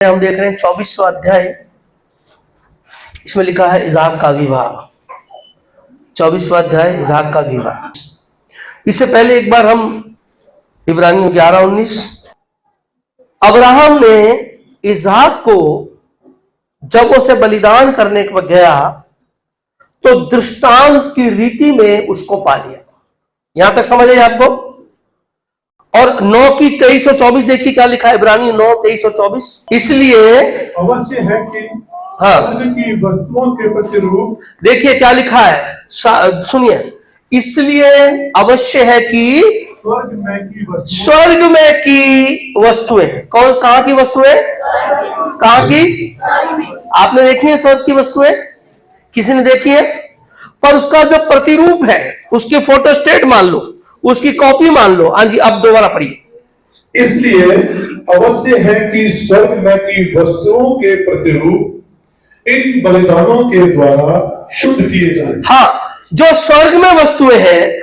हम देख रहे हैं 24वां अध्याय। इसमें लिखा है इसहाक का विवाह। 24वां अध्याय इसहाक का विवाह। इससे पहले एक बार हम इब्रानियों 11:19, अब्राहम ने इसहाक को जब उसे बलिदान करने को गया तो दृष्टांत की रीति में उसको पा लिया। यहां तक समझ आए आपको? और 9 की 23 और 24 देखिए क्या लिखा है, इब्रानी 9, 23 और 24। इसलिए अवश्य है कि की वस्तुओं के प्रतिरूप, देखिए क्या लिखा है, सुनिए, इसलिए अवश्य है कि स्वर्ग में की वस्तुएं। कहां की वस्तुएं? कहां की? आपने देखी है स्वर्ग की वस्तुएं? किसी ने देखी है? पर उसका जो प्रतिरूप है, उसकी फोटोस्टेट मान लो, उसकी कॉपी मान लो। हाँ जी, अब दोबारा पढ़िए। इसलिए अवश्य है कि स्वर्ग में की वस्तुओं के प्रतिरूप इन बलिदानों के द्वारा शुद्ध किए जाए। हाँ, जो स्वर्ग में वस्तुएं हैं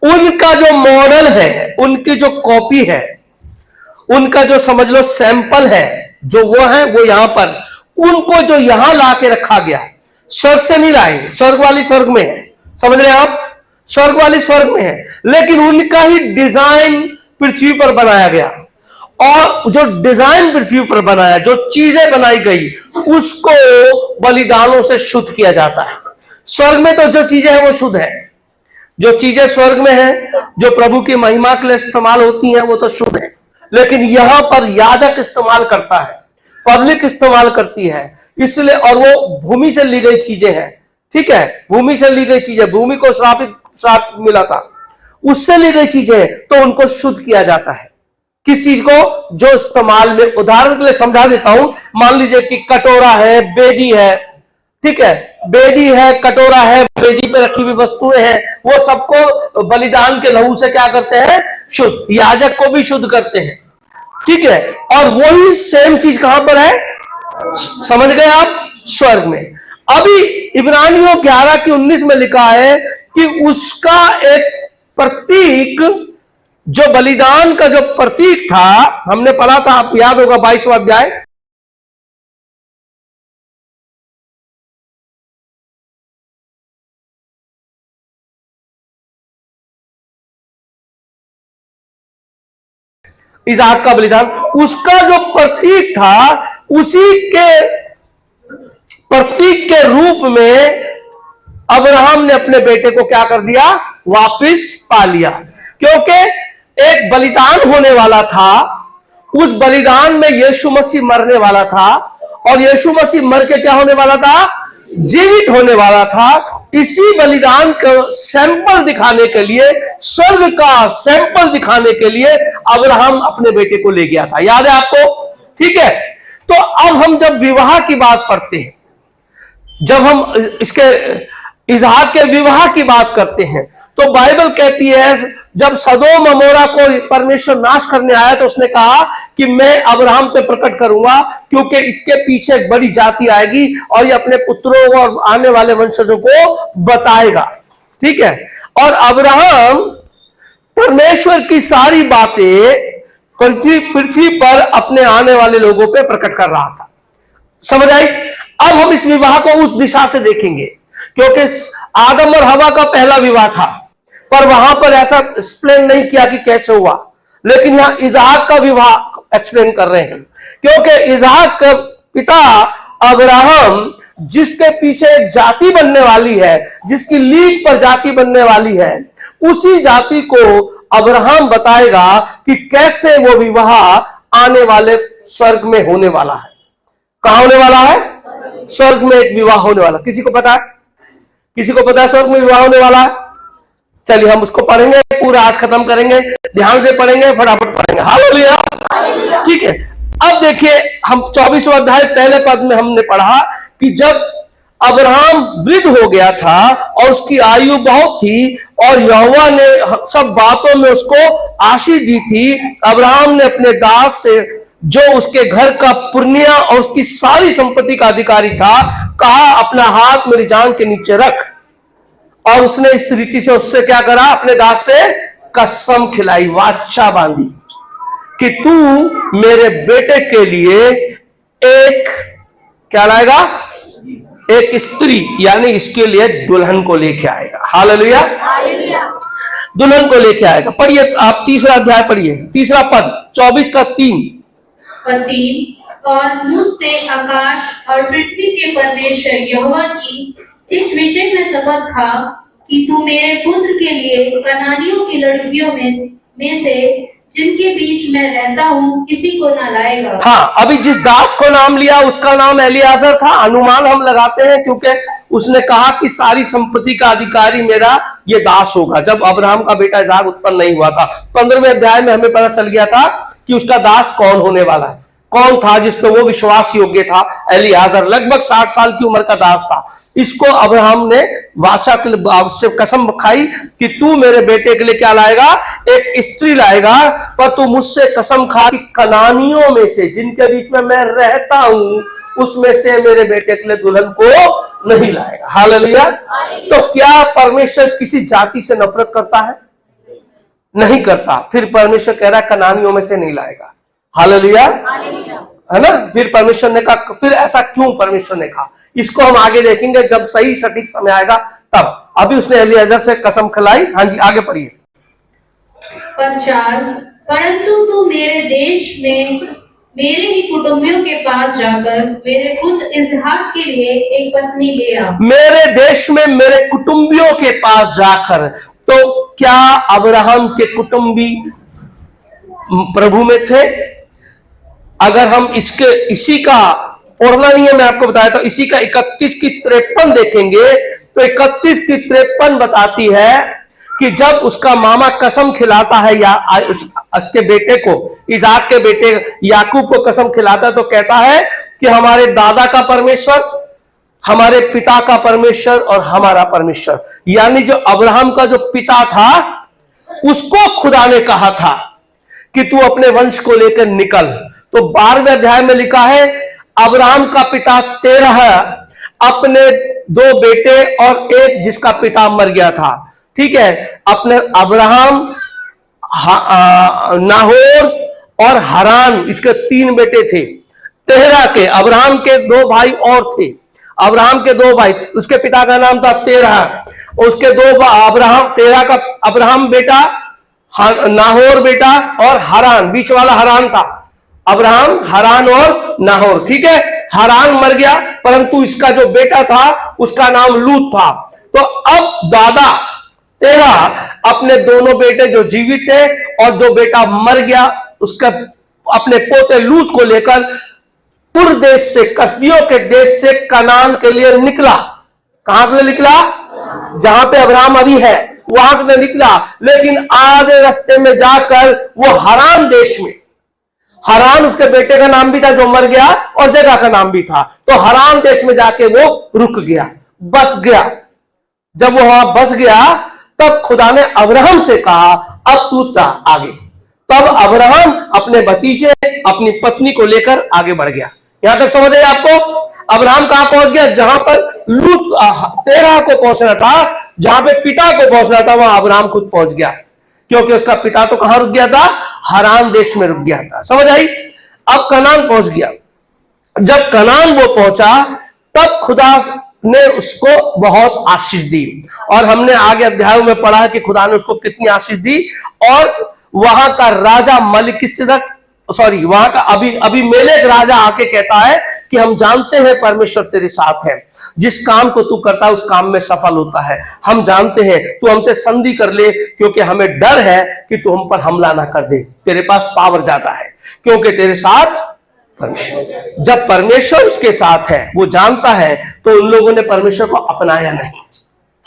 उनका जो मॉडल है, उनकी जो कॉपी है, उनका जो समझ लो सैंपल है, जो वो है वो यहां पर, उनको जो यहां ला के रखा गया है, स्वर्ग से नहीं लाए। स्वर्ग वाली स्वर्ग में है, समझ रहे हैं आप? स्वर्ग वाली स्वर्ग में है, लेकिन उनका ही डिजाइन पृथ्वी पर बनाया गया। और जो डिजाइन पृथ्वी पर बनाया, जो चीजें बनाई गई, उसको बलिदानों से शुद्ध किया जाता है। स्वर्ग में तो जो चीजें हैं वो शुद्ध है। जो चीजें स्वर्ग में हैं, जो प्रभु की महिमा के लिए इस्तेमाल होती हैं, वो तो शुद्ध है। लेकिन यहां पर याजक इस्तेमाल करता है, पब्लिक इस्तेमाल करती है, इसलिए। और वो भूमि से ली गई चीजें हैं, ठीक है, भूमि से ली गई चीजें, भूमि को श्राप मिला था, उससे ली गई चीजें, तो उनको शुद्ध किया जाता है। किस चीज को? जो इस्तेमाल में, उदाहरण के लिए समझा देता हूं, मान लीजिए कि कटोरा है, बेदी है, ठीक है, बेदी है, कटोरा है, बेदी पे रखी हुई वस्तुएं हैं, वो सबको बलिदान के लहू से क्या करते हैं? शुद्ध। याजक को भी शुद्ध करते हैं, ठीक है। और वही सेम चीज कहां पर है? समझ गए आप? स्वर्ग में। अभी इब्रानियों 11 की 19 में लिखा है कि उसका एक प्रतीक, जो बलिदान का जो प्रतीक था, हमने पढ़ा था, आप याद होगा 22वां अध्याय। इसहाक का बलिदान, उसका जो प्रतीक था, उसी के प्रतीक के रूप में अब्राहम ने अपने बेटे को क्या कर दिया? वापिस पा लिया। क्योंकि एक बलिदान होने वाला था, उस बलिदान में यीशु मसीह मरने वाला था, और यीशु मसीह मर के क्या होने वाला था? जीवित होने वाला था। इसी बलिदान का सैंपल दिखाने के लिए, स्वर्ग का सैंपल दिखाने के लिए अब्राहम अपने बेटे को ले गया था। याद है आपको? ठीक है। तो अब हम जब विवाह की बात पढ़ते हैं, जब हम इसके इसहाक के विवाह की बात करते हैं, तो बाइबल कहती है जब सदोम अमोरा को परमेश्वर नाश करने आया, तो उसने कहा कि मैं अब्राहम पे प्रकट करूंगा, क्योंकि इसके पीछे एक बड़ी जाति आएगी और ये अपने पुत्रों और आने वाले वंशजों को बताएगा, ठीक है। और अब्राहम परमेश्वर की सारी बातें पृथ्वी पर अपने आने वाले लोगों पे प्रकट कर रहा था। समझ आई? अब हम इस विवाह को उस दिशा से देखेंगे, क्योंकि आदम और हवा का पहला विवाह था, पर वहां पर ऐसा एक्सप्लेन नहीं किया कि कैसे हुआ। लेकिन यहां इसहाक का विवाह एक्सप्लेन कर रहे हैं, क्योंकि इसहाक का पिता अब्राहम, जिसके पीछे एक जाति बनने वाली है, जिसकी लीक पर जाति बनने वाली है, उसी जाति को अब्राहम बताएगा कि कैसे वो विवाह आने वाले स्वर्ग में होने वाला है। कहां होने वाला है? स्वर्ग में एक विवाह होने वाला। किसी को पता है? किसी को पता है स्वर्ग में विवाह होने वाला है? चलिए हम उसको पढ़ेंगे, पूरा आज खत्म करेंगे, ध्यान से पढ़ेंगे, फटाफट पढ़ेंगे। हालेलुया, ठीक है। अब देखिए, हम 24वां अध्याय पहले पद में हमने पढ़ा कि जब अब्राहम वृद्ध हो गया था और उसकी आयु बहुत थी, और यहोवा ने सब बातों में उसको आशीष दी थी, अब्राहम ने अपने दास से, जो उसके घर का पुरनिया और उसकी सारी संपत्ति का अधिकारी था, कहा अपना हाथ मेरी जांघ के नीचे रख। और उसने इस रीति से उससे क्या करा? अपने दास से कसम खिलाई, वाचा बांधी कि तू मेरे बेटे के लिए एक क्या लाएगा, एक स्त्री, यानी इसके लिए दुल्हन को लेके आएगा। हालेलुया, दुल्हन को लेके आएगा। पढ़िए आप तीसरा अध्याय पढ़िए, तीसरा पद 24 का 3। और मुझसे आकाश और पृथ्वी के परमेश्वर यहोवा की इस विषय में शपथ खा कि तू मेरे पुत्र के लिए कनानियों की लड़कियों में से जिनके बीच में रहता हूँ किसी को न लाएगा। हाँ, अभी जिस दास को नाम लिया उसका नाम एलियाजर था। अनुमान हम लगाते हैं क्योंकि उसने कहा कि सारी संपत्ति का अधिकारी मेरा ये दास होगा, जब अब्राहम का बेटा इसहाक उत्पन्न नहीं हुआ था। 15वें अध्याय में हमें पता चल गया था कि उसका दास कौन होने वाला है, कौन था जिसपे वो विश्वास योग्य था। एलियाजर लगभग 60 साल की उम्र का दास था। इसको अब्राहम ने वाचा से कसम खाई कि तू मेरे बेटे के लिए क्या लाएगा, एक स्त्री लाएगा, पर तू मुझसे कसम खा कि कनानियों में से जिनके बीच में मैं रहता हूं उसमें से मेरे बेटे के लिए दुल्हन को नहीं लाएगा। हालेलुया। तो क्या परमेश्वर किसी जाति से नफरत करता है? नहीं करता। फिर परमेश्वर कह रहा है कनानियों में से नहीं लाएगा। हालेलुया, है ना। फिर परमेश्वर ने कहा, फिर ऐसा क्यों परमेश्वर ने कहा, इसको हम आगे देखेंगे जब सही सटीक समय आएगा तब। अभी उसने एलियाजर से कसम खिलाई। हाँ जी, आगे पढ़िए। परंतु तू मेरे देश में मेरे ही कुटुंबियों के पास जाकर मेरे पुत्र इसहाक के लिए एक पत्नी ले आ। मेरे देश में मेरे कुटुंबियों के पास जाकर, तो क्या अब्राहम के कुटुंबी प्रभु में थे? अगर हम इसी का पढ़ना नहीं है, मैं आपको बताया था, इसी का 31 की 53 देखेंगे तो 31 की 53 बताती है कि जब उसका मामा कसम खिलाता है या उसके बेटे को, इसहाक के बेटे याकूब को कसम खिलाता है, तो कहता है कि हमारे दादा का परमेश्वर, हमारे पिता का परमेश्वर और हमारा परमेश्वर। यानी जो अब्राहम का जो पिता था उसको खुदा ने कहा था कि तू अपने वंश को लेकर निकल। तो 12वें अध्याय में लिखा है अब्राहम का पिता तेरह, अपने 2 बेटे और एक जिसका पिता मर गया था। ठीक है, अपने अब्राहम, नाहोर और हारान, इसके 3 बेटे थे। तेरह के, अब्राहम के 2 भाई और थे। अब्राहम के 2 भाई, उसके पिता का नाम था तेरह, उसके 2 अब्राहम, तेरह का अब्राहम बेटा, नाहोर बेटा और हारान, बीच वाला हारान था। अब्राहम, हारान और नाहोर। ठीक है, हारान मर गया, परंतु इसका जो बेटा था उसका नाम लूत था। तो अब दादा तेरह अपने दोनों बेटे जो जीवित थे और जो बेटा मर गया उसका अपने पोते लूत को लेकर पूर्व देश से, कसदियों के देश से कनान के लिए निकला। कहां के लिए निकला? जहां पे अब्राहम अभी है वहां के लिए निकला। लेकिन आधे रास्ते में जाकर वो हारान देश में, हारान उसके बेटे का नाम भी था जो मर गया और जगह का नाम भी था, तो हारान देश में जाके वो रुक गया, बस गया। जब वो वहां बस गया तब खुदा ने अब्राहम से कहा अब तू आगे। तब अब्राहम अपने भतीजे, अपनी पत्नी को लेकर आगे बढ़ गया। यहां तक समझ आए आपको? अब्राहम कहां पहुंच गया? जहां पर लूत तेरह को पहुंचना था, जहां पे पिता को पहुंचना था, वहां अब्राहम खुद पहुंच गया, क्योंकि उसका पिता तो कहां रुक गया था? हारान देश में रुक गया था। समझ आई? अब कनान पहुंच गया। जब कनान वो पहुंचा तब खुदा ने उसको बहुत आशीष दी, और हमने आगे अध्यायों में पढ़ा है कि खुदा ने उसको कितनी आशीष दी। और वहां का राजा मलिकिसिदक, सॉरी, वहां का अबीमेलेक राजा आके कहता है कि हम जानते हैं परमेश्वर तेरे साथ है, जिस काम को तू करता है उस काम में सफल होता है। हम जानते हैं, तू हमसे संधि कर ले, क्योंकि हमें डर है कि तू हम पर हमला ना कर दे। तेरे पास पावर ज्यादा है, क्योंकि तेरे साथ परमेश्वर। जब परमेश्वर उसके साथ है, वो जानता है, तो उन लोगों ने परमेश्वर को अपनाया नहीं।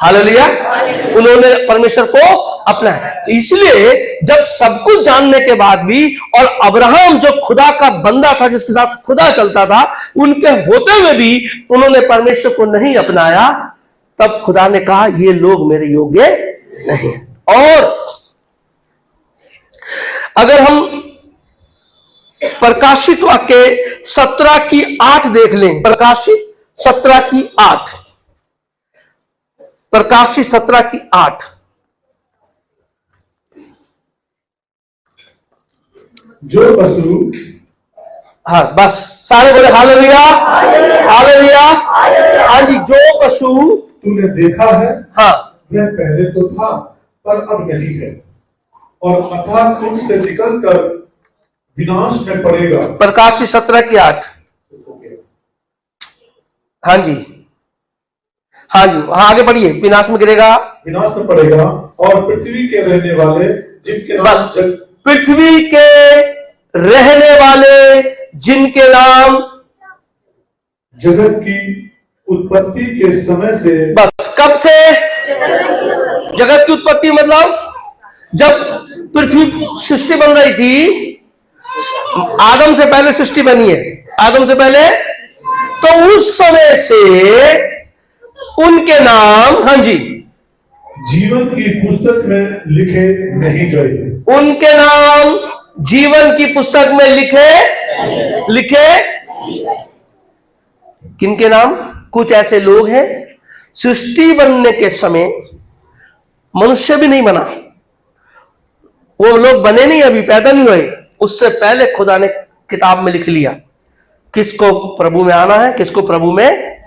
हालेलुया, उन्होंने परमेश्वर को अपनाया। तो इसलिए जब सब कुछ जानने के बाद भी, और अब्राहम जो खुदा का बंदा था, जिसके साथ खुदा चलता था, उनके होते हुए भी उन्होंने परमेश्वर को नहीं अपनाया, तब खुदा ने कहा ये लोग मेरे योग्य नहीं। और अगर हम प्रकाशित वाक्य 17 की 8 देख लें, प्रकाशित 17 की 8, प्रकाशित 17 की 8। जो पशु, हाँ बस सारे बोले हालेलुया, हालेलुया। हाँ जी, जो पशु तूने देखा है हाँ वह पहले तो था पर अब नहीं है, और अर्थात तुमसे निकलकर विनाश में पड़ेगा। प्रकाशित 17:8। हाँ जी, हाँ जी, हाँ आगे बढ़िए। विनाश में गिरेगा, विनाश में पड़ेगा, और पृथ्वी के रहने वाले जिनके नाम बस पृथ्वी के रहने वाले जिनके नाम जगत की उत्पत्ति के समय से, बस कब से? जगत की उत्पत्ति मतलब जब पृथ्वी सृष्टि बन रही थी, आदम से पहले सृष्टि बनी है, आदम से पहले, तो उस समय से उनके नाम, हाँ जी, जीवन की पुस्तक में लिखे नहीं गए। उनके नाम जीवन की पुस्तक में लिखे किनके नाम? कुछ ऐसे लोग हैं, सृष्टि बनने के समय मनुष्य भी नहीं बना, वो लोग बने नहीं, अभी पैदा नहीं हुए, उससे पहले खुदा ने किताब में लिख लिया किसको प्रभु में आना है, किसको प्रभु में,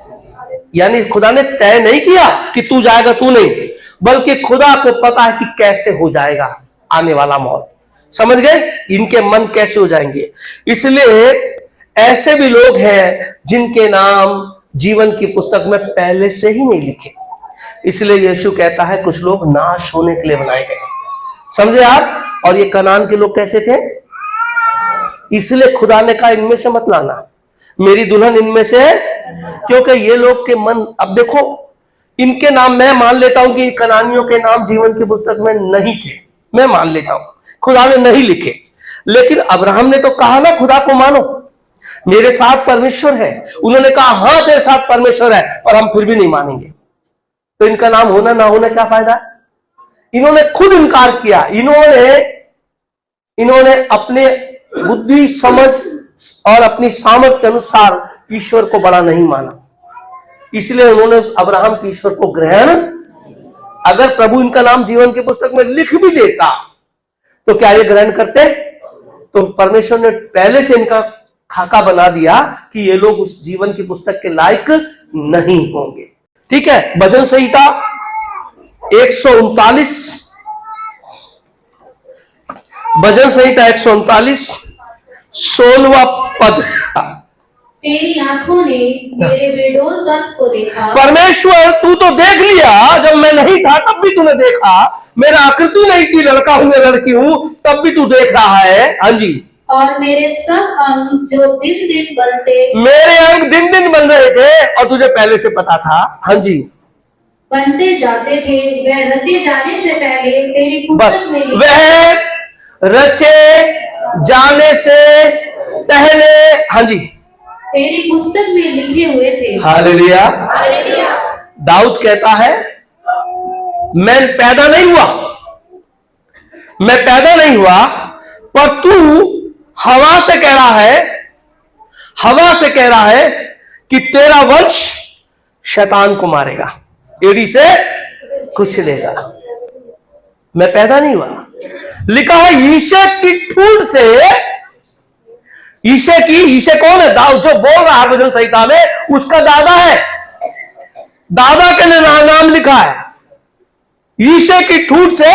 यानी खुदा ने तय नहीं किया कि तू जाएगा तू नहीं, बल्कि खुदा को पता है कि कैसे हो जाएगा आने वाला मौत। समझ गए? इनके मन कैसे हो जाएंगे। इसलिए ऐसे भी लोग हैं जिनके नाम जीवन की पुस्तक में पहले से ही नहीं लिखे। इसलिए यीशु कहता है कुछ लोग नाश होने के लिए बनाए गए। समझे आप? और ये कनान के लोग कैसे थे? इसलिए खुदा ने कहा इनमें से मत लाना, मेरी दुल्हन इनमें से है, क्योंकि ये लोग के मन, अब देखो इनके नाम मैं मान लेता हूं कि कनानियों के नाम जीवन की पुस्तक में नहीं थे, मैं मान लेता हूं खुदा ने नहीं लिखे, लेकिन अब्राहम ने तो कहा ना खुदा को मानो, मेरे साथ परमेश्वर है। उन्होंने कहा हाँ तेरे साथ परमेश्वर है, और हम फिर भी नहीं मानेंगे, तो इनका नाम होना ना होना क्या फायदा है? इन्होंने खुद इनकार किया, इन्होंने अपने बुद्धि समझ और अपनी सामर्थ के अनुसार ईश्वर को बड़ा नहीं माना, इसलिए उन्होंने उस अब्राहम के ईश्वर को ग्रहण, अगर प्रभु इनका नाम जीवन की पुस्तक में लिख भी देता तो क्या ये ग्रहण करते? तो परमेश्वर ने पहले से इनका खाका बना दिया कि ये लोग उस जीवन की पुस्तक के लायक नहीं होंगे। ठीक है, भजन संहिता 139, भजन संहिता 139 16वां पद। तेरी आंखों ने मेरे बेडोल तत्व को देखा। परमेश्वर तू तो देख लिया, जब मैं नहीं था तब भी तूने देखा, मेरा आकृति नहीं थी, लड़का हूं या लड़की हूं, तब भी तू देख रहा है। हाँ जी, और मेरे सब अंग जो दिन दिन बनते, मेरे अंग दिन दिन बन रहे थे और तुझे पहले से पता था। हाँ जी, बनते जाते थे, वह रचे जाने से पहले तेरी बस पुस्तक में वह रचे जाने से पहले, हाँ जी, तेरी पुस्तक में लिखे हुए थे। हालेलुया। दाऊद कहता है मैं पैदा नहीं हुआ, पर तू हवा से कह रहा है कि तेरा वंश शैतान को मारेगा, एड़ी से कुचलेगा। मैं पैदा नहीं हुआ, लिखा है यीशे की ठूंठ से, ईशे कौन है? दाऊद जो बोल रहा है भजन संहिता में, उसका दादा है, दादा के लिए नाम लिखा है, ईशे की ठूंठ से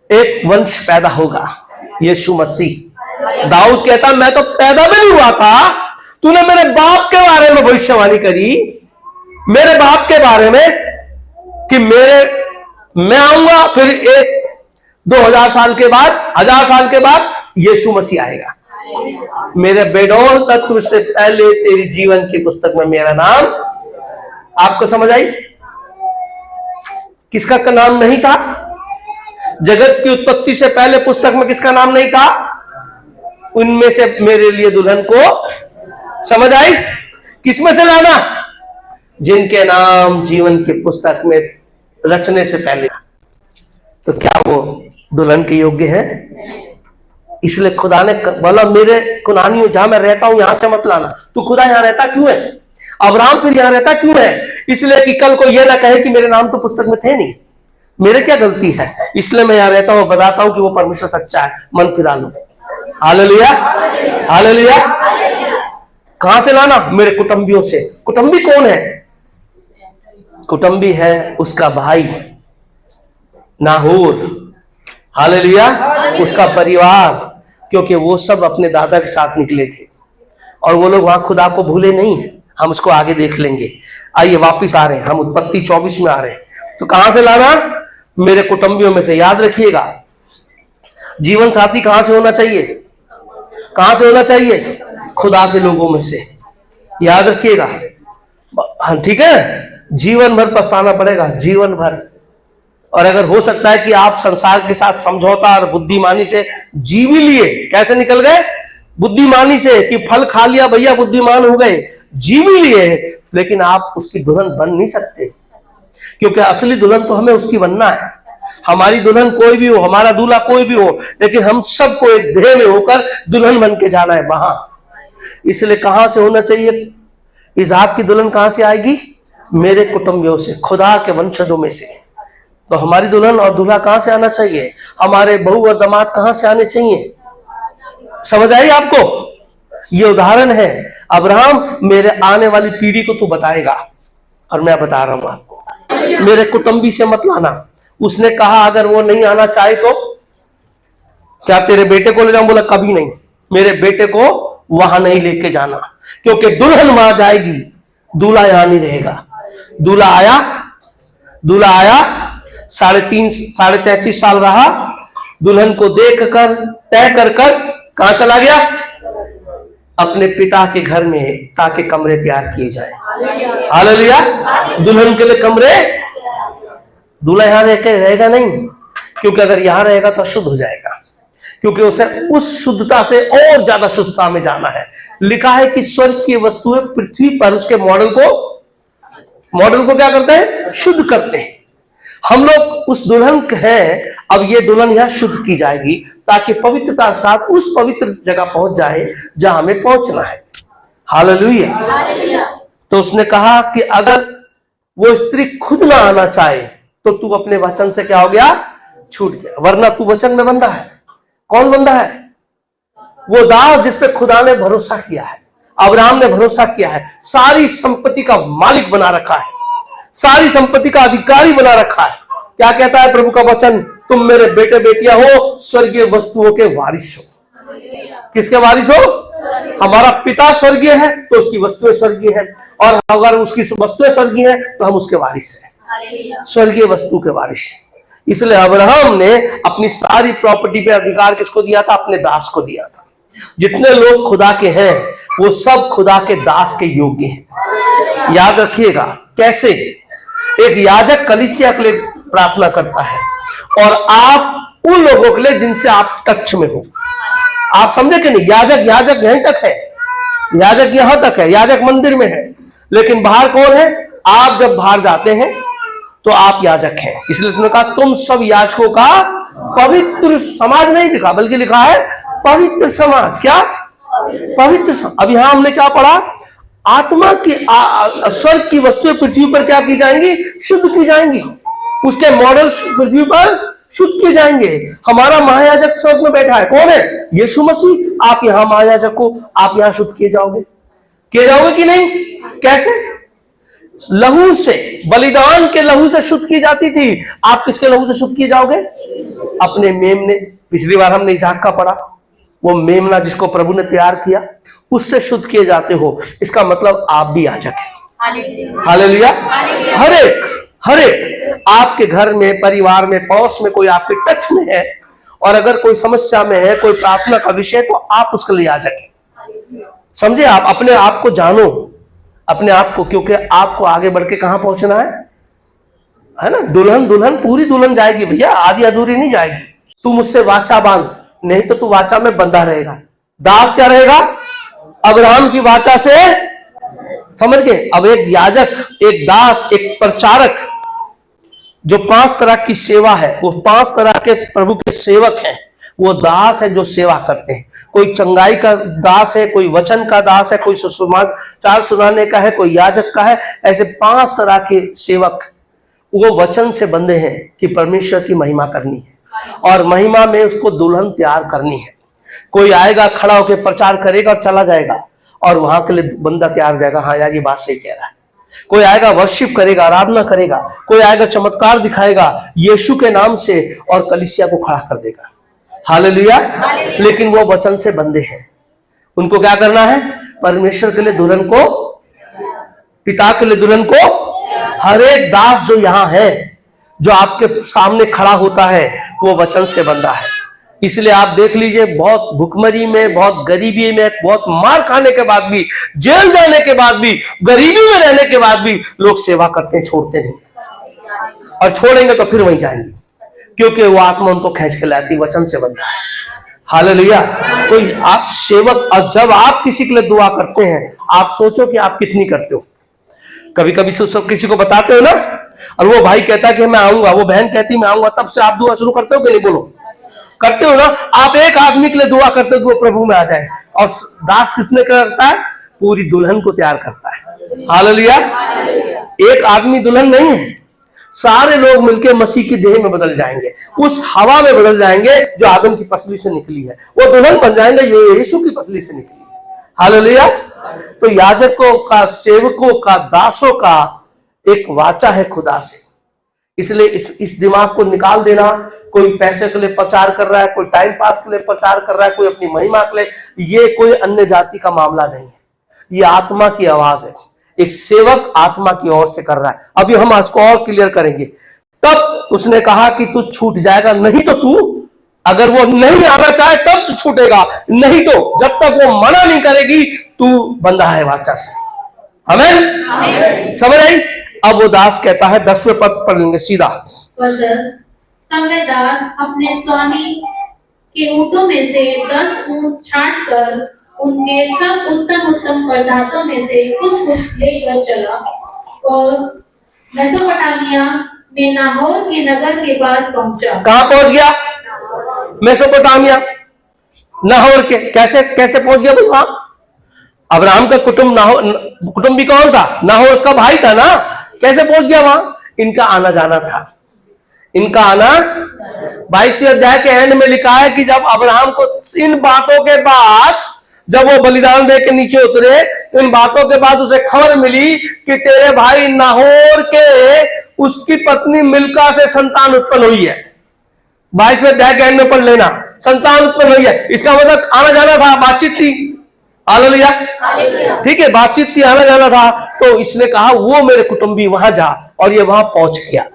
एक वंश पैदा होगा, यीशु मसीह। दाऊद कहता मैं तो पैदा भी नहीं हुआ था, तूने मेरे बाप के बारे में भविष्यवाणी करी, मेरे बाप के बारे में कि मैं आऊंगा, फिर 2000 साल के बाद, 1000 साल के बाद यीशु मसीह आएगा। मेरे बेडौल तत्व से पहले तेरी जीवन की पुस्तक में मेरा नाम। आपको समझ आई? किसका का नाम नहीं था? जगत की उत्पत्ति से पहले पुस्तक में किसका नाम नहीं था? उनमें से मेरे लिए दुल्हन को, समझ आई? किसमें से लाना? जिनके नाम जीवन की पुस्तक में रचने से पहले। तो क्या वो दुल्हन के योग्य है? इसलिए खुदा ने बोला मेरे कुनानियों जहां मैं रहता हूं यहां से मत लाना। तू खुदा यहां रहता क्यों है? अब्राहम फिर यहां रहता क्यों है? इसलिए कि कल को यह ना कहे कि मेरे नाम तो पुस्तक में थे नहीं, मेरे क्या गलती है, इसलिए मैं यहां रहता हूं, बताता हूं कि वो परमेश्वर सच्चा है, मन फिरा लो। Hallelujah, hallelujah. कहां से लाना? मेरे कुटुंबियों से। कुटुंबी कौन है? कुटुंबी है उसका भाई नाहोर, हालेलुया, उसका परिवार, क्योंकि वो सब अपने दादा के साथ निकले थे और वो लोग वहां खुदा को भूले नहीं है। हम उसको आगे देख लेंगे। आइए वापिस आ रहे हैं, हम उत्पत्ति 24 में आ रहे हैं। तो कहां से लाना? मेरे कुटुंबियों में से। याद रखिएगा, जीवन साथी कहां से होना चाहिए? कहां से होना चाहिए? खुदा के लोगों में से। याद रखिएगा, हाँ ठीक है। जीवन भर पछताना पड़ेगा, जीवन भर। और अगर हो सकता है कि आप संसार के साथ समझौता और बुद्धिमानी से जी भी लिए, कैसे निकल गए? बुद्धिमानी से, कि फल खा लिया भैया बुद्धिमान हो गए, जी भी लिए, लेकिन आप उसकी दुल्हन बन नहीं सकते, क्योंकि असली दुल्हन तो हमें उसकी बनना है। हमारी दुल्हन कोई भी हो, हमारा दूल्हा कोई भी हो, लेकिन हम सबको एक देह में होकर दुल्हन बन के जाना है वहां। इसलिए कहां से होना चाहिए? इसहाक की दुल्हन कहां से आएगी? मेरे कुटुंबियों से, खुदा के वंशजों में से। तो हमारी दुल्हन और दूल्हा कहां से आना चाहिए? हमारे बहू और दामाद कहां से आने चाहिए? समझ आई आपको? ये उदाहरण है। अब्राहम मेरे आने वाली पीढ़ी को तू बताएगा, और मैं बता रहा हूं आपको, मेरे कुटुंबी से मत लाना। उसने कहा अगर वो नहीं आना चाहे तो क्या तेरे बेटे को ले जाऊं? बोला कभी नहीं, मेरे बेटे को वहां नहीं लेके जाना, क्योंकि दुल्हन वहां जाएगी, दूल्हा यहां नहीं रहेगा। दूल्हा आया 33.5 साल रहा, दुल्हन को देख कर तय कर कहां चला गया? अपने पिता के घर में, ताकि कमरे तैयार किए जाए। हालेलुया। दुल्हन के लिए कमरे, दूल्हा यहां रहेगा नहीं, क्योंकि अगर यहां रहेगा तो अशुद्ध हो जाएगा, क्योंकि उसे उस शुद्धता से और ज्यादा शुद्धता में जाना है। लिखा है कि स्वर्ग की वस्तुएं पृथ्वी पर उसके मॉडल को क्या करते हैं? शुद्ध करते हैं। हम लोग उस दुल्हन हैं। अब ये दुल्हन यहां शुद्ध की जाएगी, ताकि पवित्रता के साथ उस पवित्र जगह पहुंच जाए जहां हमें पहुंचना है। हालेलुया। तो उसने कहा कि अगर वो स्त्री खुद ना आना चाहे तो तू अपने वचन से क्या हो गया? छूट गया, वरना तू वचन में बंधा है। कौन बंधा है? वो दास जिस पे खुदा ने भरोसा किया है, अब्राहम ने भरोसा किया है, सारी संपत्ति का मालिक बना रखा है, सारी संपत्ति का अधिकारी बना रखा है। क्या कहता है प्रभु का वचन? तुम मेरे बेटे बेटियां हो, स्वर्गीय वस्तुओं के वारिस हो। किसके वारिस हो? हमारा पिता स्वर्गीय है तो उसकी वस्तुएं स्वर्गीय है, और अगर उसकी वस्तुएं स्वर्गीय है तो हम उसके वारिस हैं, स्वर्गीय वस्तु के वारिस। इसलिए अब्राहम ने अपनी सारी प्रॉपर्टी पे अधिकार किसको दिया था? अपने दास को दिया था। जितने लोग खुदा के हैं वो सब खुदा के दास के योग्य हैं। याद रखिएगा। कैसे? एक याजक कलीसिया के लिए प्रार्थना करता है, और आप उन लोगों के लिए जिनसे आप टच में हो। आप समझे कि नहीं? याजक यहीं तक है, याजक यहां तक है, याजक मंदिर में है, लेकिन बाहर कौन है? आप जब बाहर जाते हैं तो आप याजक हैं। इसलिए तुमने कहा तुम सब याजकों का पवित्र समाज नहीं लिखा, बल्कि लिखा है पवित्र समाज। क्या? पवित्र समाज। अब यहां हमने क्या पढ़ा? आत्मा की स्वर्ग की वस्तुएं पृथ्वी पर क्या की जाएंगी? शुद्ध की जाएंगी। उसके मॉडल पृथ्वी पर शुद्ध किए जाएंगे। हमारा महायाजक स्वर्ग में बैठा है, कौन है? यीशु मसीह। आप यहां महायाजक को, आप यहां शुद्ध किए जाओगे कि नहीं? कैसे? लहू से, बलिदान के लहू से शुद्ध की जाती थी। आप किसके लहू से शुद्ध किए जाओगे? अपने मेमने। पिछली बार हमने इसहाक का पढ़ा, वो मेमना जिसको प्रभु ने तैयार किया, उससे शुद्ध किए जाते हो। इसका मतलब आप भी याजक हैं। हालेलुया। हर एक आपके घर में, परिवार में, पड़ोस में कोई आपके टच में है, और अगर कोई समस्या में है, कोई प्रार्थना का विषय, तो आप उसके लिए याजक हैं। समझे? आप अपने आप को जानो, अपने आप को, क्योंकि आपको आगे बढ़ के कहां पहुंचना है ना? दुल्हन पूरी दुल्हन जाएगी भैया, आधी अधूरी नहीं जाएगी। तू मुझसे वाचा बांध, नहीं तो तू वाचा में बंधा रहेगा। दास क्या रहेगा? अब्राहम की वाचा से, समझ गए? अब एक याजक, एक दास, एक प्रचारक, जो 5 तरह की सेवा है, वो 5 तरह के प्रभु के सेवक हैं। वो दास है जो सेवा करते हैं। कोई चंगाई का दास है, कोई वचन का दास है, कोई सुसमाचार सुनाने का है, कोई याजक का है। ऐसे 5 तरह के सेवक वो वचन से बंधे हैं कि परमेश्वर की महिमा करनी है, और महिमा में उसको दुल्हन तैयार करनी है। कोई आएगा, खड़ा होकर प्रचार करेगा और चला जाएगा, और वहां के लिए बंदा तैयार हो जाएगा, हाँ यार ये बात सही कह रहा है। कोई आएगा वर्शिप करेगा, आराधना करेगा, कोई आएगा चमत्कार दिखाएगा यीशु के नाम से और कलीसिया को खड़ा कर देगा। हालेलुया। लेकिन वो वचन से बंधे हैं। उनको क्या करना है? परमेश्वर के लिए दुल्हन को, पिता के लिए दुल्हन को, हर एक दास जो यहाँ है, जो आपके सामने खड़ा होता है, वो वचन से बंधा है। इसलिए आप देख लीजिए, बहुत भुखमरी में, बहुत गरीबी में, बहुत मार खाने के बाद भी, जेल जाने के बाद भी, गरीबी में रहने के बाद भी लोग सेवा करते हैं, छोड़ते नहीं। और छोड़ेंगे तो फिर वहीं जाएंगे, क्योंकि वो आत्मा उनको खींच के लाती, वचन से बंधा है। हालेलुया। तो आप सेवक, और जब आप किसी के लिए दुआ करते हैं, आप सोचो कि आप कितनी करते हो। कभी कभी किसी को बताते हो ना, और वो भाई कहता है कि मैं आऊंगा, वो बहन कहती मैं आऊंगा, तब से आप दुआ शुरू करते हो कि नहीं? बोलो, करते हो ना। आप एक आदमी के लिए दुआ करते हो कि वो प्रभु में आ जाए, और दास किसने करता है? पूरी दुल्हन को तैयार करता है। हालेलुया। एक आदमी दुल्हन नहीं है, सारे लोग मिलकर मसीह की देह में बदल जाएंगे, उस हवा में बदल जाएंगे जो आदम की पसली से निकली है। वो दुल्हन बन जाएंगे, ये यीशु की पसली से निकली है। हालेलुया। तो याजकों का, सेवकों का, दासों का एक वाचा है खुदा से। इसलिए इस दिमाग को निकाल देना। कोई पैसे के लिए प्रचार कर रहा है, कोई टाइम पास के लिए प्रचार कर रहा है, कोई अपनी महिमा के लिए, ये कोई अन्य जाति का मामला नहीं है। ये आत्मा की आवाज है, एक सेवक आत्मा की ओर से कर रहा है। अभी हम इसको और क्लियर करेंगे। तब उसने कहा कि तू छूट जाएगा, नहीं तो तू, अगर वो नहीं आना चाहे तब तू छूटेगा, नहीं तो जब तक वो मना नहीं करेगी तू बंधा है वाचा से। आमीन। समझ आई? अब वो दास कहता है, 10वें पद पढ़ लेंगे सीधा। तब वे दास अपने स्वामी के ऊँटों में से 10 ऊँट छांट कर उनके सब उत्तम उत्तम पदार्थों में से कुछ कुछ लेकर चला और मेसोपोटामिया में नाहोर के नगर के पास पहुंचा। कहाँ पहुंच गया? मेसोपोटामिया, नाहोर के। कैसे पहुंच गया भाई वहां? अब्राहम का कुटुंबी कौन था? नाहोर उसका भाई था ना। कैसे पहुंच गया वहां? इनका आना जाना था, इनका आना। 22वें अध्याय के एंड में लिखा है कि जब अब्राहम को इन बातों के बाद, जब वो बलिदान दे के नीचे उतरे, तो इन बातों के बाद उसे खबर मिली कि तेरे भाई नाहोर के उसकी पत्नी मिल्का से संतान उत्पन्न हुई है। 22वें अध्याय के एंड में पढ़ लेना, संतान उत्पन्न हुई है। इसका मतलब आना जाना था, बातचीत थी। हालेलुया। ठीक है, बातचीत थी, आना जाना था। तो इसने कहा वो मेरे कुटुंबी वहां जा, और ये वहां पहुंच गया।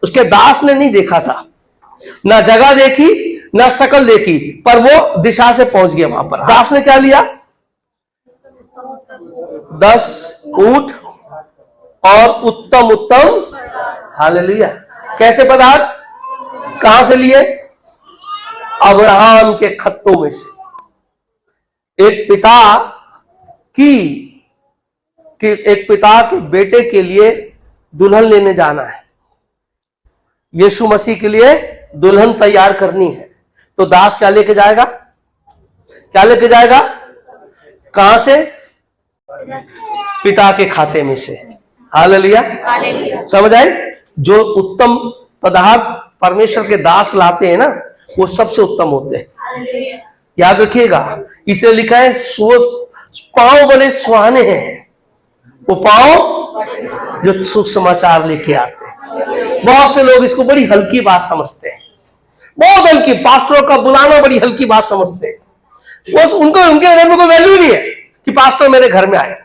उसके दास ने नहीं देखा था, ना जगह देखी, ना शक्ल देखी, पर वो दिशा से पहुंच गया वहां पर। दास ने क्या लिया? 10 ऊंट और उत्तम उत्तम, हालेलुया, कैसे पदार्थ? कहां से लिए? अब्राहम के खत्तों में से। एक पिता के बेटे के लिए दुल्हन लेने जाना है, यीशु मसीह के लिए दुल्हन तैयार करनी है। तो दास क्या लेके जाएगा? क्या लेके जाएगा? कहां से? पिता के खाते में से। हालेलुया। समझ आए? जो उत्तम पदार्थ परमेश्वर के दास लाते हैं ना, वो सबसे उत्तम होते हैं। याद रखिएगा, इसे लिखा है पांव बड़े सुहाने हैं वो पांव जो सुसमाचार लेके आते हैं। बहुत से लोग इसको बड़ी हल्की बात समझते हैं, बहुत हल्की। पास्टरों का बुलाना बड़ी हल्की बात समझते हैं। वो उनको, उनके घर में कोई वैल्यू नहीं है कि पास्टर मेरे घर में आए,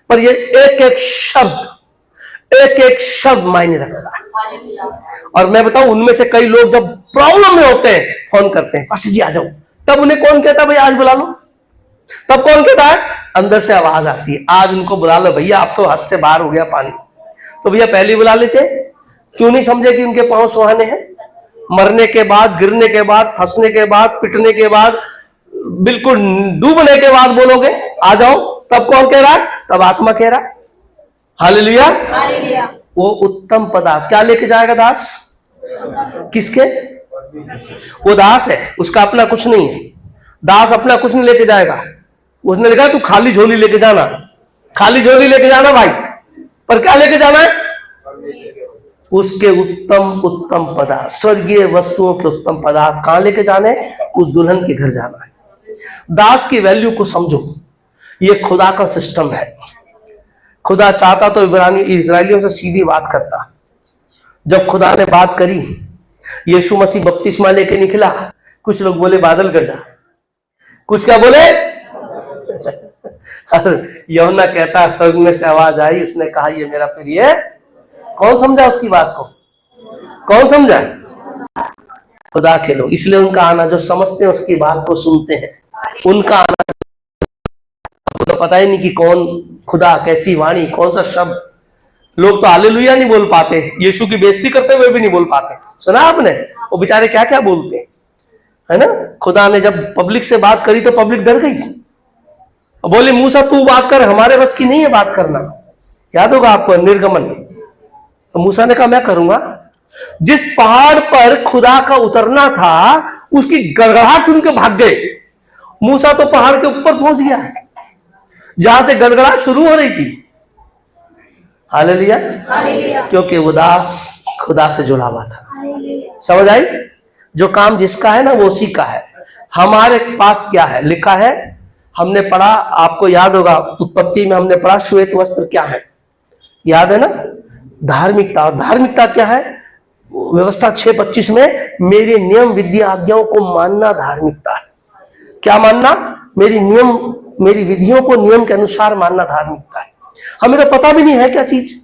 पर ये एक एक शब्द मायने रखता है। और मैं बताऊं, उनमें से कई लोग जब प्रॉब्लम में होते हैं फोन करते हैं, पास्टर जी आ जाओ, तब उन्हें कौन कहता है भाई आज बुला लो? तब कौन कहता है? अंदर से आवाज आती है, आज उनको बुला लो भैया, आप तो हद से बाहर हो गया पानी। तो भैया पहले बुला लेते, क्यों नहीं समझे कि उनके पांव सुहाने हैं? मरने के बाद, गिरने के बाद, फंसने के बाद, पिटने के बाद, बिल्कुल डूबने के बाद बोलोगे आ जाओ, तब कौन कह रहा है? तब आत्मा कह रहा है। हालेलुया। वो उत्तम पदार्थ क्या लेके जाएगा दास? किसके? वो दास है, उसका अपना कुछ नहीं है। दास अपना कुछ नहीं लेके जाएगा। उसने लिखा तू खाली झोली लेके जाना, खाली झोली लेके जाना भाई, पर क्या लेके जाना है? उसके उत्तम उत्तम पदार्थ, स्वर्गीय वस्तुओं के उत्तम पदार्थ कहां लेके जाने? उस दुल्हन के घर जाना है। दास की वैल्यू को समझो ये खुदा का सिस्टम है। खुदा चाहता तो इस्राएलियों से सीधी बात करता। जब खुदा ने बात करी, यीशु मसीह बपतिस्मा लेके निकला, कुछ लोग बोले बादल गरजा, कुछ क्या बोले और यूहन्ना कहता स्वर्ग में से आवाज आई, उसने कहा ये मेरा प्रिय है। कौन समझा उसकी बात को? कौन समझा? खुदा के लोग। इसलिए उनका आना, जो समझते हैं उसकी बात को सुनते हैं, उनका आना तो पता ही नहीं कि कौन खुदा, कैसी वाणी, कौन सा शब्द। लोग तो हालेलुया नहीं बोल पाते, यीशु की बेइज्जती करते हुए भी नहीं बोल पाते। सुना आपने? वो बेचारे क्या क्या बोलते हैं, है ना। खुदा ने जब पब्लिक से बात करी तो पब्लिक डर गई, बोले मूसा तू बात कर, हमारे बस की नहीं है बात करना। याद होगा आपको निर्गमन। तो मूसा ने कहा मैं करूंगा। जिस पहाड़ पर खुदा का उतरना था उसकी गड़गड़ाहट सुन के भाग गए। मूसा तो पहाड़ के ऊपर पहुंच गया जहां से गड़गड़ाहट शुरू हो रही थी। हालेलुया, क्योंकि वो दास खुदा से जुड़ा हुआ था। समझ आई? जो काम जिसका है ना वो उसी का है। हमारे पास क्या है लिखा है, हमने पढ़ा, आपको याद होगा उत्पत्ति में हमने पढ़ा श्वेत वस्त्र क्या है, याद है ना। धार्मिकता। और धार्मिकता क्या है? व्यवस्था 6:25 में मेरे नियम विधि आज्ञाओं को मानना धार्मिकता है। क्या मानना? मेरी विधियों को नियम के अनुसार मानना धार्मिकता है। हमें तो पता भी नहीं है क्या चीज।